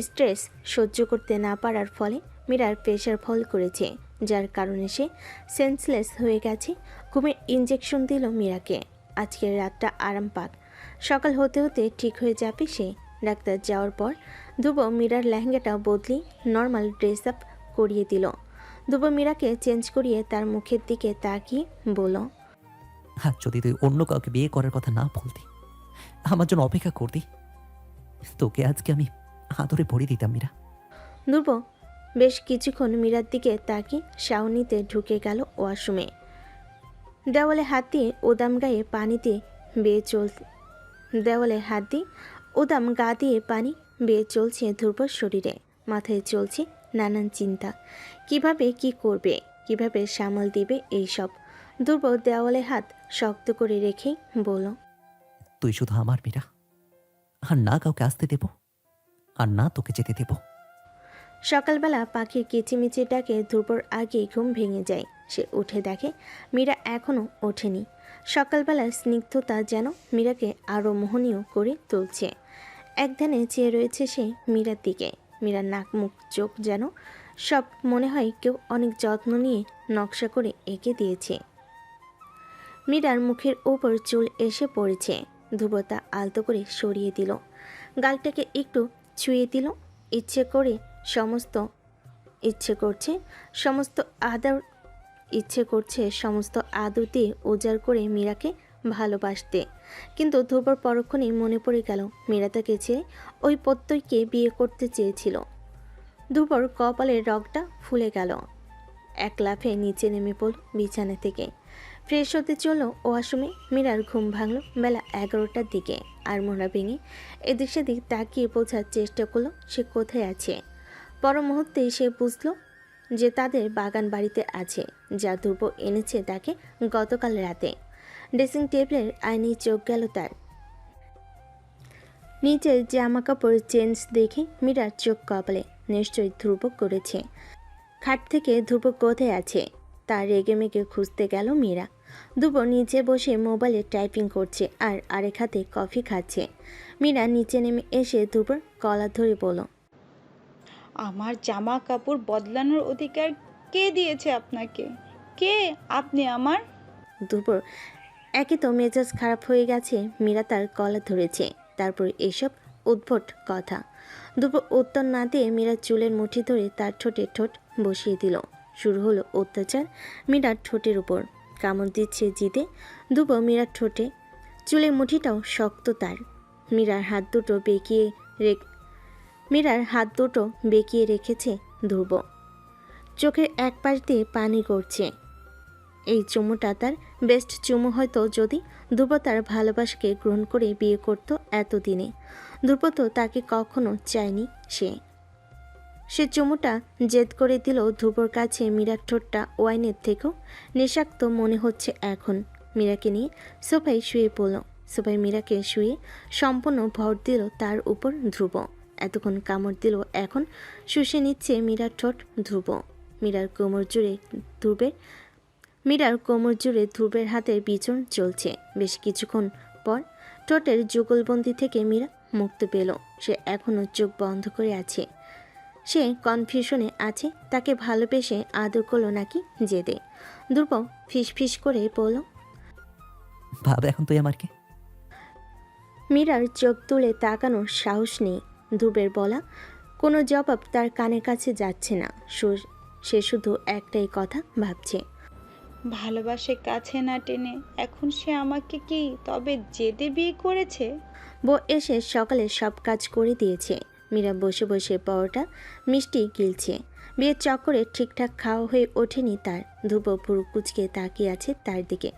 স্ট্রেস সহ্য করতে না পারার ফলে মীরার প্রেশার ফল করেছে, যার কারণে সে সেন্সলেস হয়ে গেছে। ঘুমের ইঞ্জেকশন দিল মীরাকে। আজকের রাতটা আরাম পাক, সকাল হতে হতে ঠিক হয়ে যাবে সে। ডাক্তার যাওয়ার পর ধ্রুব মীরার লেহেঙ্গাটা বদলি নর্মাল ড্রেস আপ করিয়ে দিল। ধ্রুব মীরাকে চেঞ্জ করিয়ে তার মুখের দিকে তাকিয়ে বলল, আর যদি তুই অন্য কাউকে বিয়ে করার কথা না বলতি, আমার জন্য অপেক্ষা করতি, তোকে আজকে আমি আদরে ভরিয়ে দিতাম মীরা। ধ্রুব বেশ কিছুক্ষণ মীরার দিকে তাকিয়ে শাওনিতে ঢুকে গেল ওয়াশরুমে। দেওয়ালে হাত দিয়ে ওদাম গায়ে পানিতে বেয়ে চল দেওয়ালে হাত দিয়ে ওদাম গা দিয়ে পানি বেয়ে চলছে ধ্রুবর শরীরে। মাথায় চলছে নানান চিন্তা। কিভাবে কি করবে, কিভাবে সামাল দিবে এইসব। ধ্রুব দেওয়ালে হাত শক্ত করে রেখেই বলল, তুই শুধু আমার মীরা, আর না কাউকে আসতে দেব, আর না তোকে যেতে দেব। সকালবেলা পাখির কিচিমিচির ডাকে ধ্রুবর আগেই ঘুম ভেঙে যায়। সে উঠে দেখে মীরা এখনও ওঠেনি। সকালবেলার স্নিগ্ধতা যেন মীরাকে আরও মোহনীয় করে তুলছে। একধানে চেয়ে রয়েছে সে মীরার দিকে। মীরার নাক মুখ চোখ যেন সব মনে হয় কেউ অনেক যত্ন নিয়ে নকশা করে এঁকে দিয়েছে। মীরার মুখের ওপর চুল এসে পড়েছে। ধ্রুব তা আলতো করে সরিয়ে দিল। গালটাকে একটু ছুঁয়ে দিল। ইচ্ছে করছে সমস্ত আদর দিয়ে উজাড় করে মীরাকে ভালোবাসতে। কিন্তু ধ্রুবর পরক্ষণেই মনে পড়ে গেল মীরা তাকে চেয়ে ওই প্রত্যয়কে বিয়ে করতে চেয়েছিল। ধ্রুবর কপালের রগটা ফুলে গেল। এক লাফে নিচে নেমে পড়ল বিছানা থেকে। ফ্রেশ হতে চলল ওয়াশরুমে। মীরার ঘুম ভাঙল বেলা 11টার দিকে। আর মোড়া ভেঙে এদিক সেদিক তাকিয়ে বোঝার চেষ্টা করলো সে কোথায় আছে। পর মুহূর্তেই সে বুঝল যে তাদের বাগান বাড়িতে আছে, যা ধ্রুব এনেছে তাকে গতকাল রাতে। ড্রেসিং টেবিলের আয়নায় চোখ গেল তার। নিচের জামা কাপড় চেঞ্জ দেখে মীরার চোখ কপালে। নিশ্চয়ই ধ্রুব করেছে। খাট থেকে ধ্রুব কোথায় আছে তা রেগে মেগে খুঁজতে গেল মীরা। ধ্রুব নিচে বসে মোবাইলে টাইপিং করছে আর আরেক হাতে কফি খাচ্ছে। মীরা নিচে নেমে এসে ধ্রুবর কলার ধরে বলল, আমার জামা কাপড় বদলানোর অধিকার কে দিয়েছে আপনাকে? কে আপনি আমার? ধ্রুবর একে তো মেজাজ খারাপ হয়ে গেছে। মীরা তার কলার ধরেছে, তারপর এসব উদ্ভট কথা। ধ্রুব উত্তর না দিয়ে মীরার চুলের মুঠি ধরে তার ঠোঁটে ঠোঁট বসিয়ে দিল। শুরু হলো অত্যাচার মীরার ঠোঁটের উপর। কামড় দিচ্ছে জিতে ধ্রুব মীরার ঠোঁটে। চুলের মুঠিটাও শক্ত তার। মীরার হাত দুটো বেঁকিয়ে রেখেছে ধ্রুব। চোখের এক পাশ দিয়ে পানি গড়ছে। এই চুমুটা তার বেস্ট চুমু হয়তো, যদি ধ্রুব তার ভালোবাসাকে গ্রহণ করে বিয়ে করত এতদিনে। ধ্রুব তো তাকে কখনো চায়নি। সে চুমুটা জেদ করে দিল ধ্রুবর কাছে। মীরার ঠোঁটটা ওয়াইনের থেকেও নেশাক্ত মনে হচ্ছে এখন। মীরাকে নিয়ে সোফায় শুয়ে পড়ল। সোফায় মীরাকে শুয়ে সম্পূর্ণ ভর দিল তার উপর ধ্রুব। এতক্ষণ কামড় দিল, এখন শুষে নিচ্ছে মীরার ঠোঁট ধ্রুব। মীরার কোমর জুড়ে ধ্রুবের হাতের বিচরণ চলছে। বেশ কিছুক্ষণ পর ঠোঁটের যুগলবন্দি থেকে মীরা মুক্তি পেল। সে এখনও চোখ বন্ধ করে আছে। সে কনফিউশনে আছে, তাকে ভালোবেসে আদর করলো নাকি জেদে। ধ্রুব ফিস করে বলল, ভাব এখন তুই আমার কে? মীরার চোখ তুলে তাকানোর সাহস নেই। ধ্রুবের বলা কোনো জবাব তার কানের কাছে যাচ্ছে না। সে শুধু একটাই কথা ভাবছে। ভালোবাসে কাছে না টেনে এখন সে আমাকে কি তবে জেদে বিয়ে করেছে? বউ এসে সকালে সব কাজ করে দিয়েছে। মীরা বসে বসে পরোটা মিষ্টি গিলছে। বিয়ের চক্করে ঠিকঠাক খাওয়া হয়ে ওঠেনি তার। ধ্রুব পুরো কুচকে তাকিয়ে আছে তার দিকে।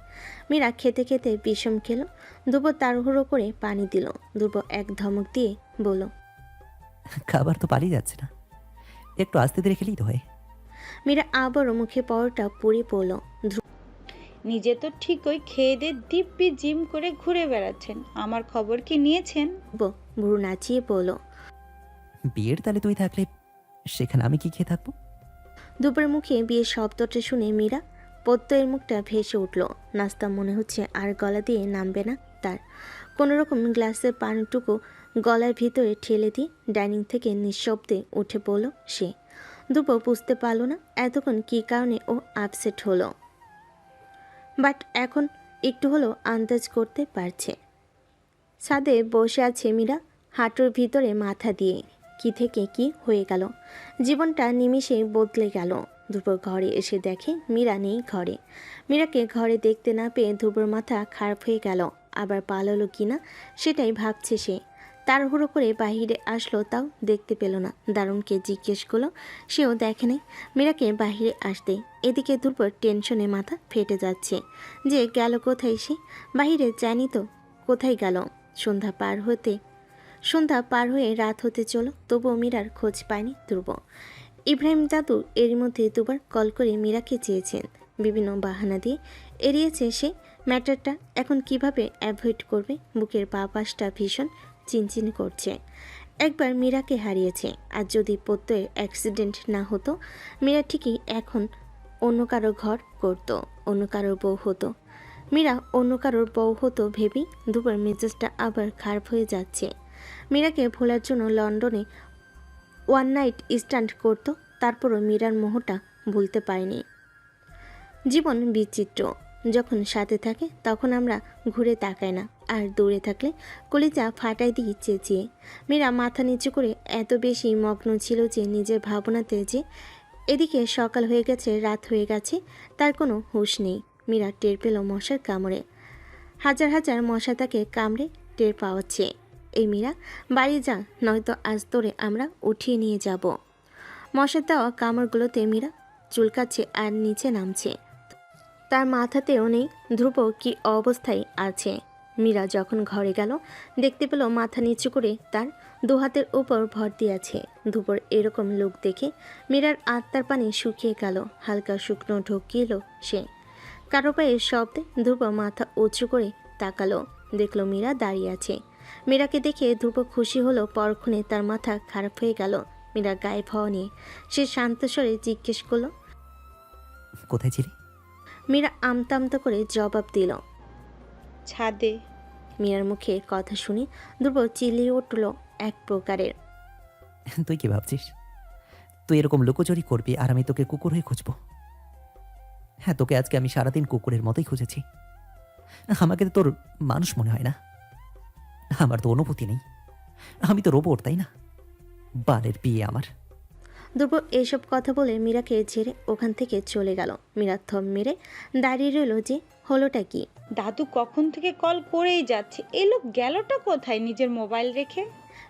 মীরা খেতে খেতে বিষম খেল। ধ্রুব তাড়াহুড়ো করে পানি দিল। ধ্রুব এক ধমক দিয়ে বলল, খাবার তো পালিয়ে যাচ্ছে না, একটু আস্তে ধীরে খেলেই তো হয়। মীরা আবারও মুখে পরোটা পুড়ে পড়ল। নিজে তো ঠিকই খেয়ে দিয়ে দিব্যি জিম করে ঘুরে বেড়াচ্ছেন, আমার খবর কি নিয়েছেন? ধ্রুব ভুরু নাচিয়ে পড়ল। বিয়ের তালে তুই থাকলে সেখানে আমি কি খেয়ে থাকবো? দুপুরের মুখে বিয়ের শব্দটা শুনে মীরা প্রত্যয়ের মুখটা ভেসে উঠল। নাস্তা মনে হচ্ছে আর গলা দিয়ে নামবে না তার। কোনোরকম গ্লাসের পানিটুকু গলার ভিতরে ঠেলে দিয়ে ডাইনিং থেকে নিঃশব্দে উঠে পড়ল সে। ধ্রুব বুঝতে পারল না এতক্ষণ কী কারণে ও আপসেট হলো, বাট এখন একটু হলেও আন্দাজ করতে পারছে। ছাদে বসে আছে মীরা, হাঁটুর ভিতরে মাথা দিয়ে। কি থেকে কি হয়ে গেল, জীবনটা নিমিষে বদলে গেল। ধ্রুব ঘরে এসে দেখে মীরা নেই ঘরে। মীরাকে ঘরে দেখতে না পেয়ে ধ্রুবর মাথা খারাপ হয়ে গেল। আবার পালালো কিনা সেটাই ভাবছে সে। তাড়াহুড়ো করে বাহিরে আসলো, তাও দেখতে পেল না। দারুণকে জিজ্ঞেস করলো, সেও দেখে নাই মীরাকে বাহিরে আসতে। এদিকে ধ্রুবর টেনশনে মাথা ফেটে যাচ্ছে যে গেল কোথায় সে। বাহিরে জানি তো কোথায় গেল। সন্ধ্যা পার হয়ে রাত হতে চলো, তবুও মীরার খোঁজ পায়নি ধ্রুব। ইব্রাহিম দাদু এরই মধ্যে দুবার কল করে মীরাকে চেয়েছেন, বিভিন্ন বাহানা দিয়ে এড়িয়েছে সে। ম্যাটারটা এখন কিভাবে অ্যাভয়েড করবে, বুকের পা পাশটা ভীষণ চিনচিন করছে। একবার মীরাকে হারিয়েছে, আর যদি প্রত্যয়ের অ্যাক্সিডেন্ট না হতো মীরা ঠিকই এখন অন্য কারো ঘর করত, অন্য কারোর বউ হতো। মীরা অন্য কারোর বউ হতো ভেবেই দুবার মেজাজটা আবার খারাপ হয়ে যাচ্ছে। মীরাকে ভোলার জন্য লন্ডনে ওয়ান নাইট স্ট্যান্ড করতো, তারপরও মীরার মোহটা ভুলতে পারেনি। জীবন বিচিত্র, যখন সাথে থাকে তখন আমরা ঘুরে তাকাই না, আর দূরে থাকলে কলিজা ফাটাই দিই চেঁচিয়ে। মীরা মাথা নিচু করে এত বেশি মগ্ন ছিল যে নিজের ভাবনাতে যে এদিকে সকাল হয়ে গেছে রাত হয়ে গেছে তার কোনো হুঁশ নেই। মীরা টের পেল মশার কামড়ে, হাজার হাজার মশা তাকে কামড়ে টের পাওয়াচ্ছে। এই মীরা বাড়ি যা, নয়তো আজ তোরে আমরা উঠিয়ে নিয়ে যাব। মশার দেওয়া কামড়গুলোতে মীরা চুলকাচ্ছে আর নিচে নামছে। তার মাথাতেও নেই ধ্রুব কি অবস্থায় আছে। মীরা যখন ঘরে গেল দেখতে পেল মাথা নিচু করে তার দুহাতের উপর ভর দিয়েছে। ধ্রুবর এরকম লোক দেখে মীরার আত্মার পানি শুকিয়ে গেল। হালকা শুকনো ঢোকিল সে। কারো পায়ের শব্দে ধ্রুব মাথা উঁচু করে তাকালো, দেখলো মীরা দাঁড়িয়ে আছে। মীরাকে দেখে ধ্রুব খুশি হলো, পরক্ষণে তার মাথা খারাপ হয়ে গেল মীরা গায়েব হওয়া নিয়ে। সে শান্ত স্বরে জিজ্ঞেস করলো, কোথায় ছিলি? মীরা আমতা আমতা করে জবাব দিল, ছাদে। মীরার মুখে কথা শুনে ধ্রুব চিল্লিয়ে উঠল এক প্রকারের। তুই কি ভাবছিস তুই এরকম লুকোচুরি করবি আর আমি তোকে কুকুর হয়ে খুঁজবো? হ্যাঁ, তোকে আজকে আমি সারাদিন কুকুরের মতোই খুঁজেছি। আমাকে তো তোর মানুষ মনে হয় না, আমার তো অনুভূতি নেই, আমি তো রোবট, তাই না? বালের বিয়ে আমার। ধ্রুব এসব কথা বলে মীরাকে ঝেড়ে ওখান থেকে চলে গেল। মীরা থম মেরে দাঁড়িয়ে রইল যে হলোটা কি। দাদু কখন থেকে কল করেই যাচ্ছে, এই লোক গেলটা কোথায় নিজের মোবাইল রেখে?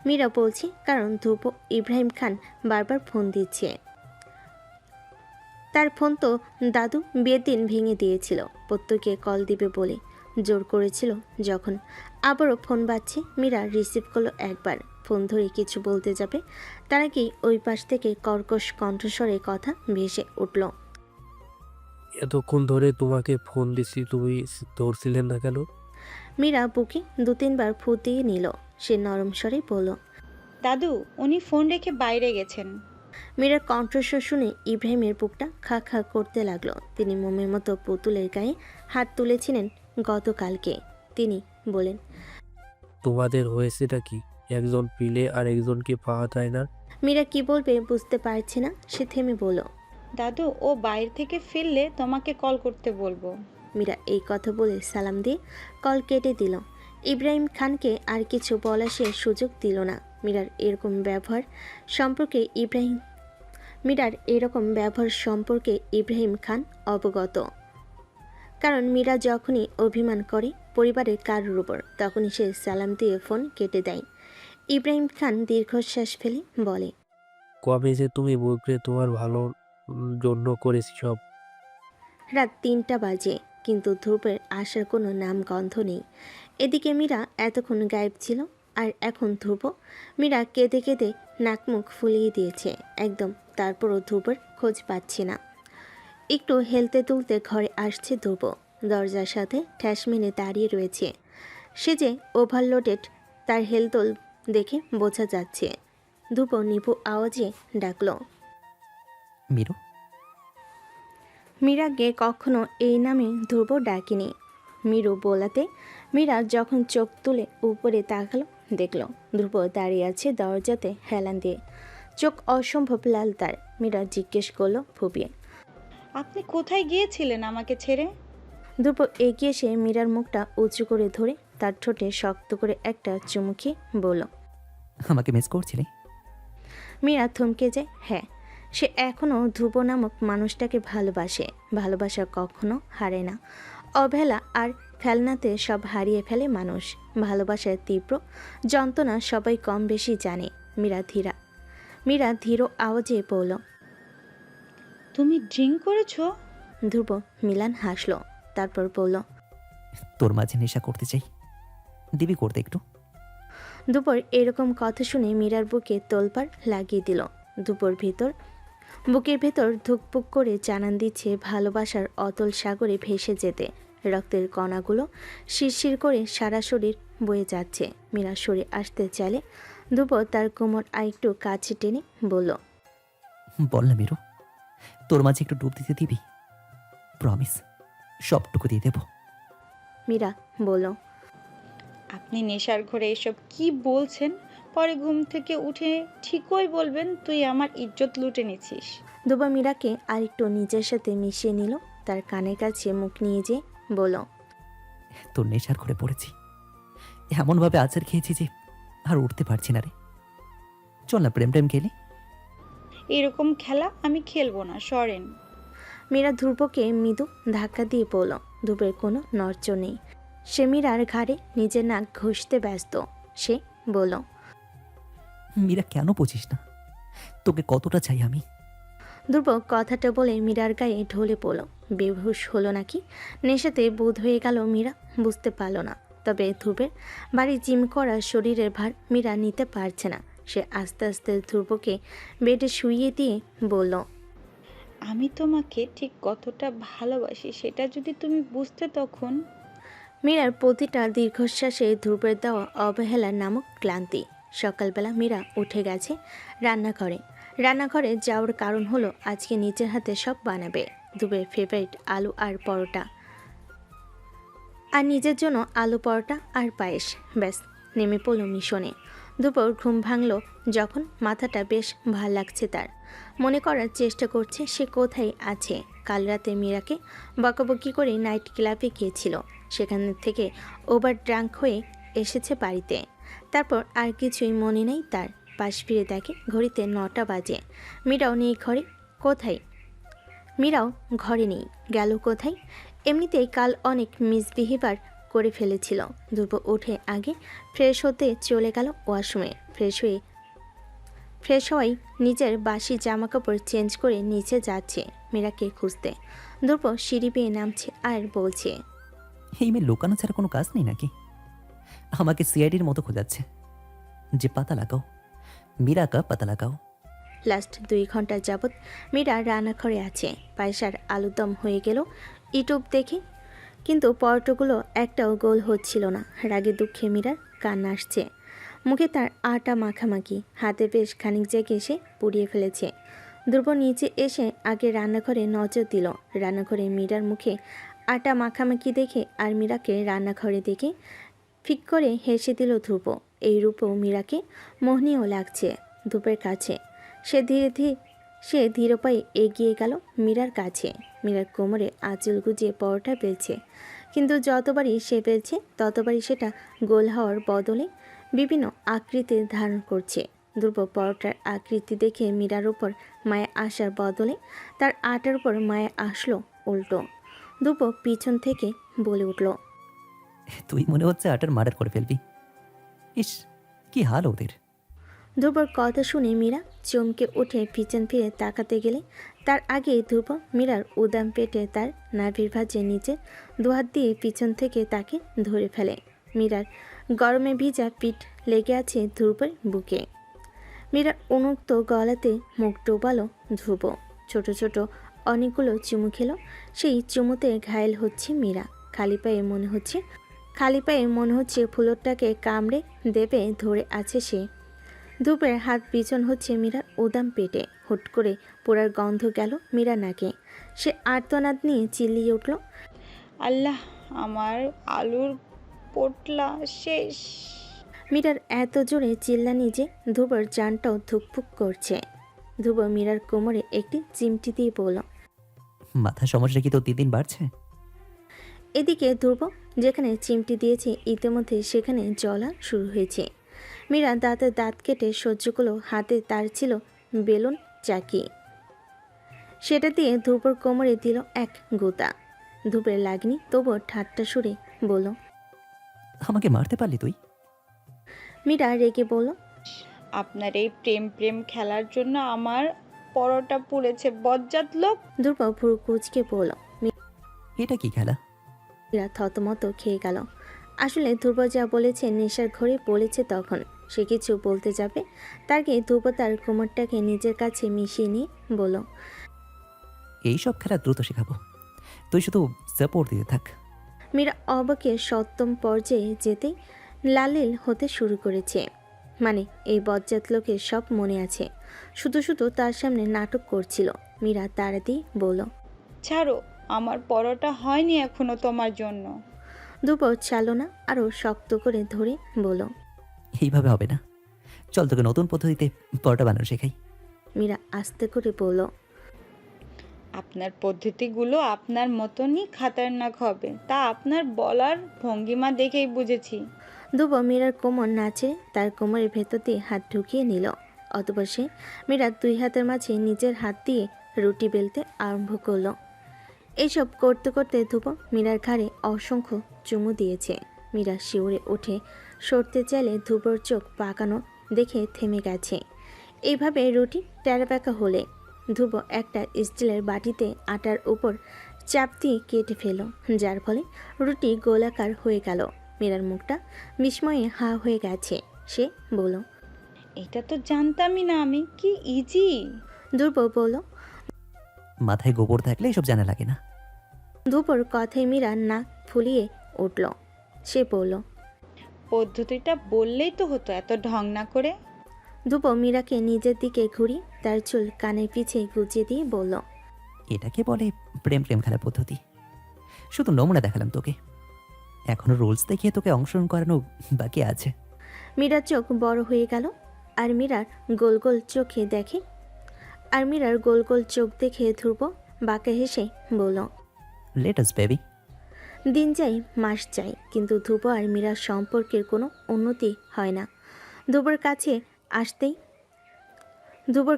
মীরা বলছি কারণ ধ্রুব ইব্রাহিম খান বারবার ফোন দিচ্ছে। তার ফোন তো দাদু বিয়ের দিন ভেঙে দিয়েছিল, প্রত্যেককে কল দিবে বলে জোর করেছিল যখন। আবারও ফোন বাজছে, মীরা রিসিভ করলো একবার। ফোন ধরে কিছু বলতে যাবে তার আগেই ওই পাশ থেকে কর্কশ কণ্ঠস্বরে কথা ভেসে উঠল, এতক্ষণ ধরে তোমাকে ফোন দিছি, তুমি ধরছিলেন না কেন? মীরা বুকে দু তিনবার ফু দিয়ে নিল। সে নরম স্বরে বলল, দাদু উনি ফোন রেখে বাইরে গেছেন। মীরার কণ্ঠস্বর শুনে ইব্রাহিমের বুকটা খা খা করতে লাগলো। তিনি মোমের মতো পুতুলের গায়ে হাত তুলেছিলেন গতকালকে। তিনি বলেন, তোমাদের হয়েছেটা কি? একজন পিলে আর একজনকে পাওয়া যায় না? মীরা কি বলবে বুঝতে পারছে না। সে থেমে বলল, দাদু ও বাইরে থেকে ফিরলে তোমাকে কল করতে বলবো। মীরা এই কথা বলে সালাম দিয়ে কল কেটে দিল। ইব্রাহিম খানকে আর কিছু বলা সে সুযোগ দিল না। মীরার এরকম ব্যবহার সম্পর্কে ইব্রাহিম খান অবগত। কারণ মীরা যখনই অভিমান করে পরিবারের কারোর উপর, তখনই সে সালাম দিয়ে ফোন কেটে দেয়। ইব্রাহিম খান দীর্ঘশ্বাস ফেলে বলে, কবে যে তুমি বলবে তোমার ভালো জন্য করেছি সব। রাত ৩টা বাজে, কিন্তু ধ্রুবের আসার কোনো নাম গন্ধ নেই। এদিকে মীরা এতক্ষণ গায়েব ছিল, আর এখন ধ্রুব। মীরা কেঁদে কেঁদে নাক মুখ ফুলিয়ে দিয়েছে একদম, তারপরও ধ্রুবর খোঁজ পাচ্ছি না। একটু হেলতে তুলতে ঘরে আসছে ধ্রুব, দরজার সাথে ঠ্যাস মেরে দাঁড়িয়ে রয়েছে। সে যে ওভারলোডেড তার হেলদোল দেখে বোঝা যাচ্ছে। ধ্রুব নিভু আওয়াজে ডাকল। মিরু, মীরাকে কখনো এই নামে ধ্রুব ডাকিনি। মিরু বলাতে মীরা যখন চোখ তুলে উপরে তাকালো, দেখল ধ্রুব দাঁড়িয়ে আছে দরজাতে হেলান দিয়ে, চোখ অসম্ভব লাল তার। মীরা জিজ্ঞেস করলো ফুপিয়ে। আপনি কোথায় গিয়েছিলেন আমাকে ছেড়ে? ধ্রুব এগিয়ে এসে মীরার মুখটা উঁচু করে ধরে তার ঠোঁটে শক্ত করে একটা চুমু খেয়ে বলল। আমাকে মিস করছিলে? মীরা থমকে যায়। হ্যাঁ, সে এখনও ধ্রুব নামক মানুষটাকে ভালোবাসে। ভালোবাসা কখনো হারে না। অবহেলা আর ফেলনাতে সব হারিয়ে ফেলে মানুষ। ভালোবাসার তীব্র যন্ত্রণা সবাই কম বেশি জানে। মীরা ধীর আওয়াজে বলল। তুমি ড্রিঙ্ক করেছো? ধ্রুব মিলান হাসল, তারপর বলল। তোর মাঝে নেশা করতে চাই, দিবি করতে একটু? দুপুর এরকম কথা শুনে মীরার বুকে তোলপাড় লাগিয়ে দিল। বুকের ভেতর ধুকপুক করে জানান দিচ্ছে ভালোবাসার অতল সাগরে ভেসে যেতে। রক্তের কণাগুলো শিরশির করে সারা শরীর বয়ে যাচ্ছে। মীরা সরে আসতে চাইলে দুপুর তার কোমর আরেকটু কাছে টেনে বলল। বল না মিরু, তোর মাঝে একটু ডুব দিতে দিবি? প্রমিস, সবটুকু দিয়ে দেবো। মীরা বলল। আপনি নেশার ঘরে এসব কি বলছেন? পরে ঘুম থেকে উঠে ঠিকই বলবেন তুই আমার ইজ্জত লুটে নিছিস। দুবা মীরাকে আরেকটু নিজের সাথে মিশিয়ে নিল, তার কানের কাছে মুখ নিয়ে যেয়ে বলল। তোর নেশার ঘরে পড়েছি, এমনভাবে আচার খেয়েছি যে আর উঠতে পারছি না রে। চল না প্রেম টেম খেলি। এরকম খেলা আমি খেলবো না, সরেন। মীরা ধ্রুবকে মৃদু ধাক্কা দিয়ে বলল। ধ্রুবের কোনো নড়চড় নেই। সে মীরার ঘাড়ে নিজের নাক ঘষতে ব্যস্ত। সে বলল। মীরা কেন বুঝিস না তোকে কতটা চাই আমি? ধ্রুব কথাটা বলে মীরার গায়ে ঢলে পড়ল। বেহুশ হলো নাকি নেশাতে বোধ হয়ে গেল মীরা বুঝতে পারল না। তবে ধ্রুবের বাড়ি জিম করা শরীরের ভার মীরা নিতে পারছে না। সে আস্তে আস্তে ধ্রুবকে বেডে শুইয়ে দিয়ে বলল। আমি তোমাকে ঠিক কতটা ভালোবাসি সেটা যদি তুমি বুঝতে তখন। মীরার প্রতিটা দীর্ঘশ্বাসে ধ্রুবের দেওয়া অবহেলা নামক ক্লান্তি। সকালবেলা মীরা উঠে গেছে রান্নাঘরে যাওয়ার কারণ হলো আজকে নিজের হাতে সব বানাবে। ধ্রুবের ফেভারিট আলু আর পরোটা, আর নিজের জন্য আলু পরোটা আর পায়েস। ব্যাস, নেমে পড়ল মিশনে। দুপুর ঘুম ভাঙল যখন মাথাটা বেশ ভাল লাগছে তার। মনে করার চেষ্টা করছে সে কোথায় আছে। কাল রাতে মীরাকে বকাবকি করে নাইট ক্লাবে গিয়েছিল, সেখান থেকে ওভার ড্রাঙ্ক হয়ে এসেছে বাড়িতে। তারপর আর কিছুই মনে নেই তার। পাশ ফিরে দেখে ঘড়িতে 9টা বাজে। মীরাও নেই ঘরে। কোথায়? মীরাও ঘরে নেই, গেল কোথায়? এমনিতেই কাল অনেক মিসবিহেভিয়ার করে ফেলেছিল। ধ্রুব উঠে আগে ফ্রেশ হতে চলে গেল ওয়াশরুমে। ফ্রেশ হওয়াই নিজের বাসি জামাকাপড় চেঞ্জ করে নিচে যাচ্ছে মীরাকে খুঁজতে। ধ্রুব সিঁড়ি বেয়ে নামছে আর বলছে। এই মেয়ে লুকানো ছাড়া কোনো কাজ নেই নাকি? আমাকে সিআইডির মতো খোঁজাচ্ছে যে পাতা লাগাও, মীরা কা পাতা লাগাও। লাস্ট 2 ঘন্টা যাবৎ মীরা রান্নাঘরে আছে। পায়েসার আলুদম হয়ে গেল ইউটিউব দেখে, কিন্তু পরোটাগুলো একটাও গোল হচ্ছিল না। রাগে দুঃখে মীরার কান্না আসছে। মুখে তার আটা মাখামাখি, হাতে বেশ খানিক জায়গায় এসে পুড়িয়ে ফেলেছে। ধ্রুব নিচে এসে আগে রান্নাঘরে নজর দিল। রান্নাঘরে মীরার মুখে আটা মাখামাখি দেখে আর মীরাকে রান্নাঘরে দেখে ফিক করে হেসে দিল ধ্রুব। এই রূপও মীরাকে মোহনীয় লাগছে ধ্রুবের কাছে। সে ধীর পায়ে এগিয়ে গেল মীরার কাছে। মীরার কোমরে আঁচল গুজিয়ে পরোটা বেলছে, কিন্তু যতবারই সে বেলছে ততবারই সেটা গোল হওয়ার বদলে বিভিন্ন আকৃতি ধারণ করছে। ধ্রুব পরোটার আকৃতি দেখে মীরার উপর মায়া আসার বদলে তার আটার উপর মায়া আসলো উল্টো। ধ্রুব পিছন থেকে বলে উঠল। তুই মনে হচ্ছে আটার মার্ডার করে ফেলবি। ইস, কি হাল ওদের। ধ্রুবর কথা শুনে মীরা চমকে উঠে পিছন ফিরে তাকাতে গেলে তার আগেই ধ্রুব মীরার উদাম পেটে তার নাভির ভাঁজে নিচে দুহাত দিয়ে পিছন থেকে তাকে ধরে ফেলে। মীরার গরমে ভিজা পিঠ লেগে আছে ধ্রুবের বুকে। মীরার উন্মুক্ত গলাতে মুখ ডোবালো ধ্রুব। ছোট ছোট অনেকগুলো চুমু খেলো। সেই চুমুতে ঘায়েল হচ্ছে মীরা। খালি পায়ে মনে হচ্ছে ফুলটাকে কামড়ে দেবে ধরে আছে সে। ধূপের হাত পিছন হচ্ছে মীরার উদাম পেটে। হুট করে পোড়ার গন্ধ গেল মীরা নাকে। সে আর্তনাদ নিয়ে চিল্লিয়ে উঠল, আল্লাহ, আমার আলুর পোটলা শেষ। মীরার এত জোরে চিল্লানি যে ধ্রুবর জানটাও ধুকপুক করছে। ধ্রুব মীরার কোমরে একটি চিমটি দিয়ে বলল, মাথা সমস্যা কি তোর দিন বাড়ছে? এদিকে ধ্রুব যেখানে চিমটি দিয়েছে ইতিমধ্যে সেখানে জ্বলা শুরু হয়েছে। মীরা দাঁতে দাঁত কেটে সহ্য করলো। হাতে তার ছিল বেলুন চাকি। সেটা দিয়ে ধ্রুবর কোমরে দিল এক গোতা। ধ্রুবের লাগনি তবুও ঠাট্টা সুরে বলল, আমাকে মারতে পারলি তুই? মীরা রেগে বলল, আপনার এই প্রেম প্রেম খেলার জন্য আমার পরোটা পুড়েছে, বজ্জাত লোক। ধ্রুব ভুরু কুচকে বলল। এটা কি খেলা? মীরা থতমত খেয়ে গেল। আসলে ধ্রুব যা বলেছে নেশার ঘরে বলেছে। তখন সে কিছু বলতে যাবে তার আগে ধ্রুব তার কোমরটাকে নিজের কাছে মিশিয়ে নিয়ে বলল, এইসব খেলা দ্রুত শেখাবো, তুই শুধু সাপোর্ট দিতে থাক। মীরা অবাকে সপ্তম পর্যায়ে যেতেই লালিল হতে শুরু করেছে। মানে এই বজ্জাত লোকের সব মনে আছে, শুধু শুধু তার সামনে নাটক করছিল। মীরা তাড়াতাড়ি বলল, ছাড়ো, আমার পরোটা হয়নি এখনো তোমার জন্য। ধ্রুব ছাড়ল না, আরও শক্ত করে ধরে বলল, এইভাবে হবে না, চল তোকে নতুন পদ্ধতিতে পরোটা বানানো শেখাই। মীরা আস্তে করে বলল, আপনার পদ্ধতিগুলো আপনার মতনই খাতারনাক হবে, তা আপনার বলার ভঙ্গিমা দেখেই বুঝেছি। ধ্রুব মীরার কোমর নাচে তার কোমরের ভেতর দিয়ে হাত ঢুকিয়ে নিল। অতঃপর সে মীরার দুই হাতের মাঝে নিজের হাত দিয়ে রুটি বেলতে আরম্ভ করলো। এইসব করতে করতে ধ্রুব মীরার ঘাড়ে অসংখ্য চুমু দিয়েছে। মীরা শিউরে উঠে সরতে চাইলে ধ্রুবর চোখ পাকানো দেখে থেমে গেছে। এইভাবে রুটি টেরাবেঁকা হলে ধ্রুব একটা স্টিলের বাটিতে আটার উপর চাপ দিয়ে কেটে ফেল, যার ফলে রুটি গোলাকার হয়ে গেল। মীরার মুখটা বিস্ময়ে হা হয়ে গেছে। সে বলল, এটা তো জানতামই না আমি, কি ইজি। ধ্রুব বলল, মাথায় গোবর থাকলে এসব জানা লাগে না। ধ্রুবর কথায় মীরা নাক ফুলিয়ে উঠল। সে বলল, পদ্ধতিটা বললেই তো হতো, এত ঢং না করে। ধ্রুব মীরাকে নিজের দিকে ঘুরিয়ে তার চুল কানের পিছে গুজিয়ে দিয়ে বলল, এটাকে বলে প্রেম প্রেম খেলার পদ্ধতি। শুধু নমুনা দেখালাম তোকে, এখনো রুলস দেখিয়ে তোকে অংশগ্রহণ করানো বাকি আছে। মীরার চোখ বড় হয়ে গেল। আর মীরার গোল গোল চোখ দেখে ধ্রুব বাঁকে হেসে বলল, লেটাস বেবি। দিন যাই মাস যাই, কিন্তু ধ্রুব আর মীরার সম্পর্কের কোনো উন্নতি হয় না। ধ্রুবর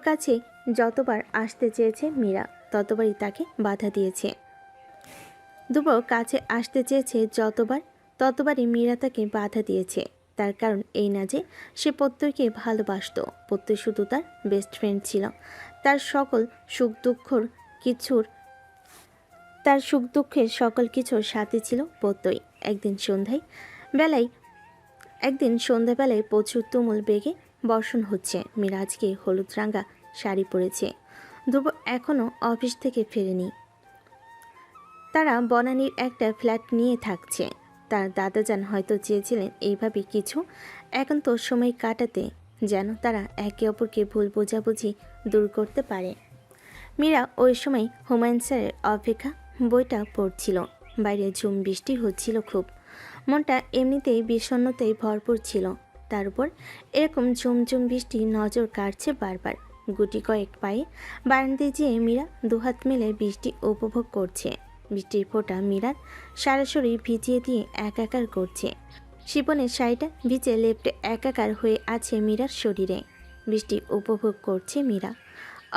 কাছে যতবার আসতে চেয়েছে মীরা, ততবারই তাকে বাধা দিয়েছে। ধ্রুব কাছে আসতে চেয়েছে যতবার, ততবারই মীরা তাকে বাধা দিয়েছে। তার কারণ এই না যে সে প্রত্যয়কে ভালোবাসত। প্রত্যয় শুধু তার বেস্ট ফ্রেন্ড ছিল। তার সুখ দুঃখের সকল কিছুর সাথে ছিল প্রত্যয়। একদিন সন্ধ্যাবেলায় প্রচুর তুমুল বেগে বর্ষণ হচ্ছে। মীরা আজকে হলুদ রাঙা শাড়ি পরেছে। ধ্রুব এখনও অফিস থেকে ফেরেনি। তারা বনানীর একটা ফ্ল্যাট নিয়ে থাকছে। তার দাদাজান হয়তো চেয়েছিলেন এইভাবে কিছু একান্ত সময় কাটাতে, যেন তারা একে অপরকে ভুল বোঝাবুঝি দূর করতে পারে। মীরা ওই সময় হুমায়ুন স্যারের অপেক্ষা বইটা পড়ছিল। বাইরে ঝুম বৃষ্টি হচ্ছিল খুব। মনটা এমনিতেই বিষণ্ণতায় ভরপুর ছিল। তার উপর এরকম ঝুমঝুম বৃষ্টি নজর কাটছে বারবার। গুটি কয়েক পায়ে বারান্দায় যেয়ে মীরা দুহাত মেলে বৃষ্টি উপভোগ করছে। বৃষ্টির ফোঁটা মীরার সারা শরীর ভিজিয়ে দিয়ে একাকার করছে। শিপনের শাড়িটা ভিজে লেপ্টে একাকার হয়ে আছে মীরার শরীরে। বৃষ্টি উপভোগ করছে মীরা।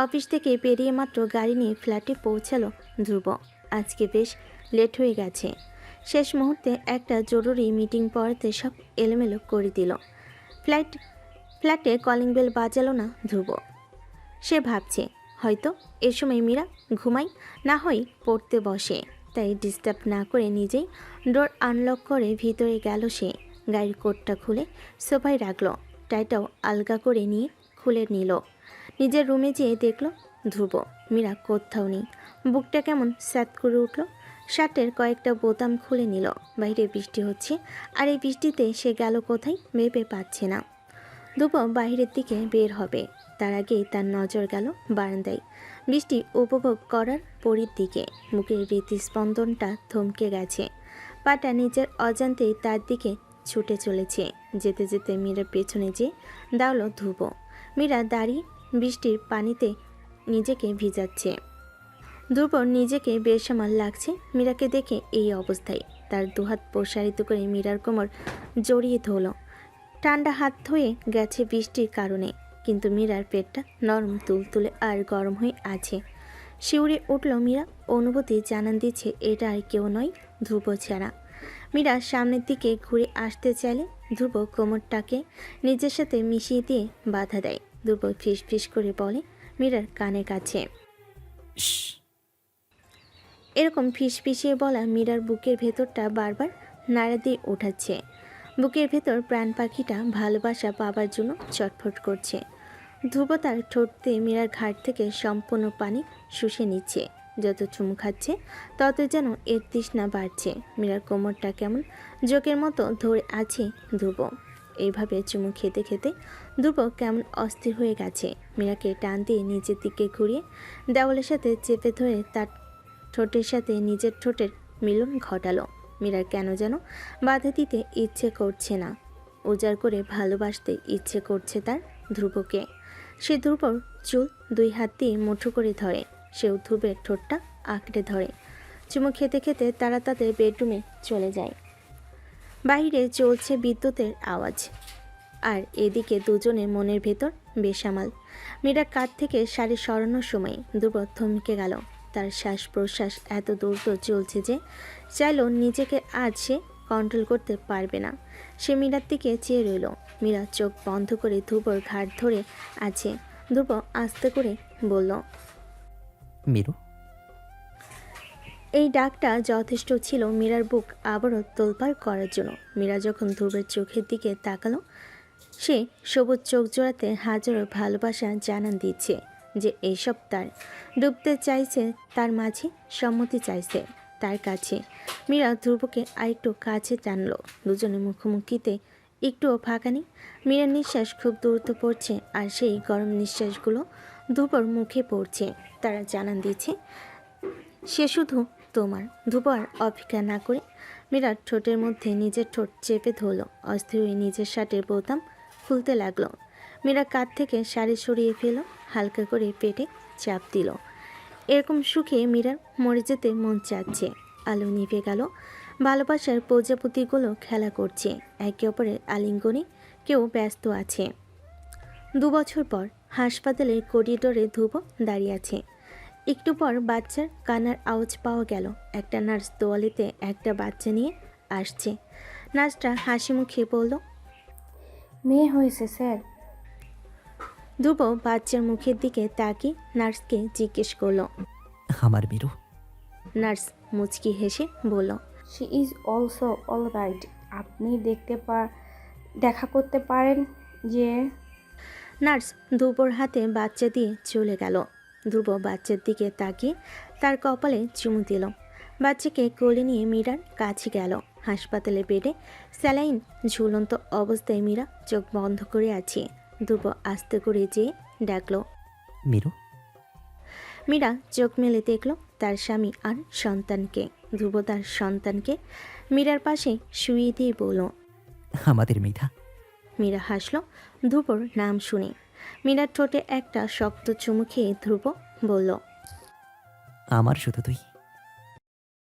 অফিস থেকে বেরিয়ে মাত্র গাড়ি নিয়ে ফ্ল্যাটে পৌঁছালো ধ্রুব। আজকে বেশ লেট হয়ে গেছে। শেষ মুহূর্তে একটা জরুরি মিটিং পড়াতে সব এলোমেলো করে দিল। ফ্ল্যাটে কলিং বেল বাজালো না ধ্রুব। সে ভাবছে হয়তো এ সময় মীরা ঘুমাই, না হয় পড়তে বসে। তাই ডিস্টার্ব না করে নিজেই ডোর আনলক করে ভিতরে গেল সে। গাড়ির কোটটা খুলে সোফায় রাখলো। টাইটাও আলগা করে নিয়ে খুলে নিল। নিজের রুমে যেয়ে দেখল ধ্রুব। মীরা কোথাও নেই। বুকটা কেমন স্যাত করে উঠল। শার্টের কয়েকটা বোতাম খুলে নিল। বাইরে বৃষ্টি হচ্ছে, আর এই বৃষ্টিতে সে গেল কোথায় ভেবে পাচ্ছে না। ধ্রুব বাইরের দিকে বের হবে, তার আগেই তার নজর গেল বারান্দায় বৃষ্টি উপভোগ করার পরীর দিকে। মুখের হৃদস্পন্দনটা থমকে গেছে। পাটা নিজের অজান্তেই তার দিকে ছুটে চলেছে। যেতে যেতে মীরার পেছনে যেয়ে দাঁড়ালো ধ্রুব। মীরা দাঁড়িয়ে বৃষ্টির পানিতে নিজেকে ভিজাচ্ছে। ধ্রুব নিজেকে বেসামাল লাগছে মীরাকে দেখে এই অবস্থায়। তার দুহাত প্রসারিত করে মীরার কোমর জড়িয়ে ধরল। ঠান্ডা হাত হয়ে গেছে বৃষ্টির কারণে, কিন্তু মীরার পেটটা নরম তুলতুলে আর গরম হয়ে আছে। শিউরে উঠল মীরা। অনুভূতি জানান দিচ্ছে এটা আর কেউ নয়, ধ্রুব ছাড়া। মীরা সামনের দিকে ঘুরে আসতে চাইলে ধ্রুব কোমরটাকে নিজের সাথে মিশিয়ে দিয়ে বাধা দেয়। ধ্রুব ফিস ফিস করে বলে মীরার কানের কাছে। শ্, এরকম ফিসফিসিয়ে বলা মীরার বুকের ভেতরটা বারবার নাড়া দিয়ে ওঠাচ্ছে। বুকের ভেতর প্রাণ পাখিটা ভালোবাসা পাবার জন্য ছটফট করছে। ধ্রুব তার ঠোঁট দিয়ে মীরার ঘাট থেকে সম্পূর্ণ পানি শুষে নিচ্ছে। যত চুমু খাচ্ছে তত যেন এর তৃষ্ণা বাড়ছে। মীরার কোমরটা কেমন জোকের মতো ধরে আছে ধ্রুব। এইভাবে চুমু খেতে খেতে ধ্রুব কেমন অস্থির হয়ে গেছে। মীরাকে টান দিয়ে নিজের দিকে ঘুরিয়ে দেওয়ালের সাথে চেপে ধরে তার ঠোঁটের সাথে নিজের ঠোঁটের মিলন ঘটালো। মীরার কেন যেন বাধা দিতে ইচ্ছে করছে না, উজাড় করে ভালোবাসতে ইচ্ছে করছে তার ধ্রুবকে। সে ধ্রুবর চুল দুই হাত দিয়ে মুঠো করে ধরে। সেও ধ্রুবের ঠোঁটটা আঁকড়ে ধরে। চুমু খেতে খেতে তারা তাদের বেডরুমে চলে যায়। বাইরে চলছে বিদ্যুতের আওয়াজ, আর এদিকে দুজনে মনের ভেতর বেসামাল। মীরার কাঁধ থেকে শাড়ি সরানোর সময় ধ্রুব থমকে গেল। তার শ্বাস প্রশ্বাস এত দ্রুত চলছে যে চাইলেও নিজেকে আজ সে কন্ট্রোল করতে পারবে না। সে মীরার দিকে চেয়ে রইল। মীরা চোখ বন্ধ করে ধ্রুবর ঘাট ধরে আছে। ধ্রুব আস্তে করে বলল, মিরু। এই ডাকটা যথেষ্ট ছিল মীরার বুক আবারও তোলপাড় করার জন্য। মীরা যখন ধ্রুবের চোখের দিকে তাকালো, সে সবুজ চোখ জোড়াতে হাজারো ভালোবাসা জানান দিচ্ছে যে এইসব তার। ডুবতে চাইছে তার মাঝে, সম্মতি চাইছে তার কাছে। মীরা ধ্রুবকে আরেকটু কাছে টানলো। দুজনে মুখোমুখিতে একটুও ফাঁকা নেই। মীরার নিঃশ্বাস খুব দ্রুত পড়ছে, আর সেই গরম নিঃশ্বাসগুলো ধ্রুবর মুখে পড়ছে। তারা জানান দিচ্ছে সে শুধু তোমার। ধ্রুব আর অপেক্ষা না করে মীরার ঠোঁটের মধ্যে নিজের ঠোঁট চেপে ধরল। অস্থির হয়ে নিজের শার্টের বোতাম খুলতে লাগলো। মীরা কাঁধ থেকে শাড়ি সরিয়ে ফেল, হালকা করে পেটে চাপ দিল। এরকম সুখে মীরার মরে যেতে মন চাচ্ছে। আলো নিভে গেল। ভালোবাসার প্রজাপতিগুলো খেলা করছে একে অপরের আলিঙ্গনে। কেউ ব্যস্ত আছে। 2 বছর পর হাসপাতালের করিডোরে ধ্রুব দাঁড়িয়ে আছে। একটু পর বাচ্চার কান্নার আওয়াজ পাওয়া গেল। একটা নার্স তোয়ালেতে একটা বাচ্চা নিয়ে আসছে। নার্সটা হাসি মুখে বলল, মেয়ে হয়েছে স্যার। ধ্রুব বাচ্চার মুখের দিকে তাকিয়ে নার্সকে জিজ্ঞেস করলো। আমার মিরু। নার্স মুচকি হেসে বলল, she is also all right. আপনি দেখা করতে পারেন যে। নার্স ধ্রুবর হাতে বাচ্চা দিয়ে চলে গেল। ধ্রুব বাচ্চার দিকে তাকিয়ে তার কপালে চুমু দিল। বাচ্চাকে কোলে নিয়ে মীরার কাছে গেল। হাসপাতালে বেডে স্যালাইন ঝুলন্ত অবস্থায় মীরা চোখ বন্ধ করে আছে। ধ্রুব আস্তে করে যেয়ে ডাকল, মিরু। মীরা চোখ মেলে দেখল তার স্বামী আর সন্তানকে। ধ্রুব তার সন্তানকে মীরার পাশে শুইয়ে দিয়ে বলল, আমাদের মিঠা। মীরা হাসল ধ্রুবর নাম শুনে। মীরার ঠোঁটে একটা শক্ত চুমু খেয়ে ধ্রুব বলল, আমার শুধু তুই।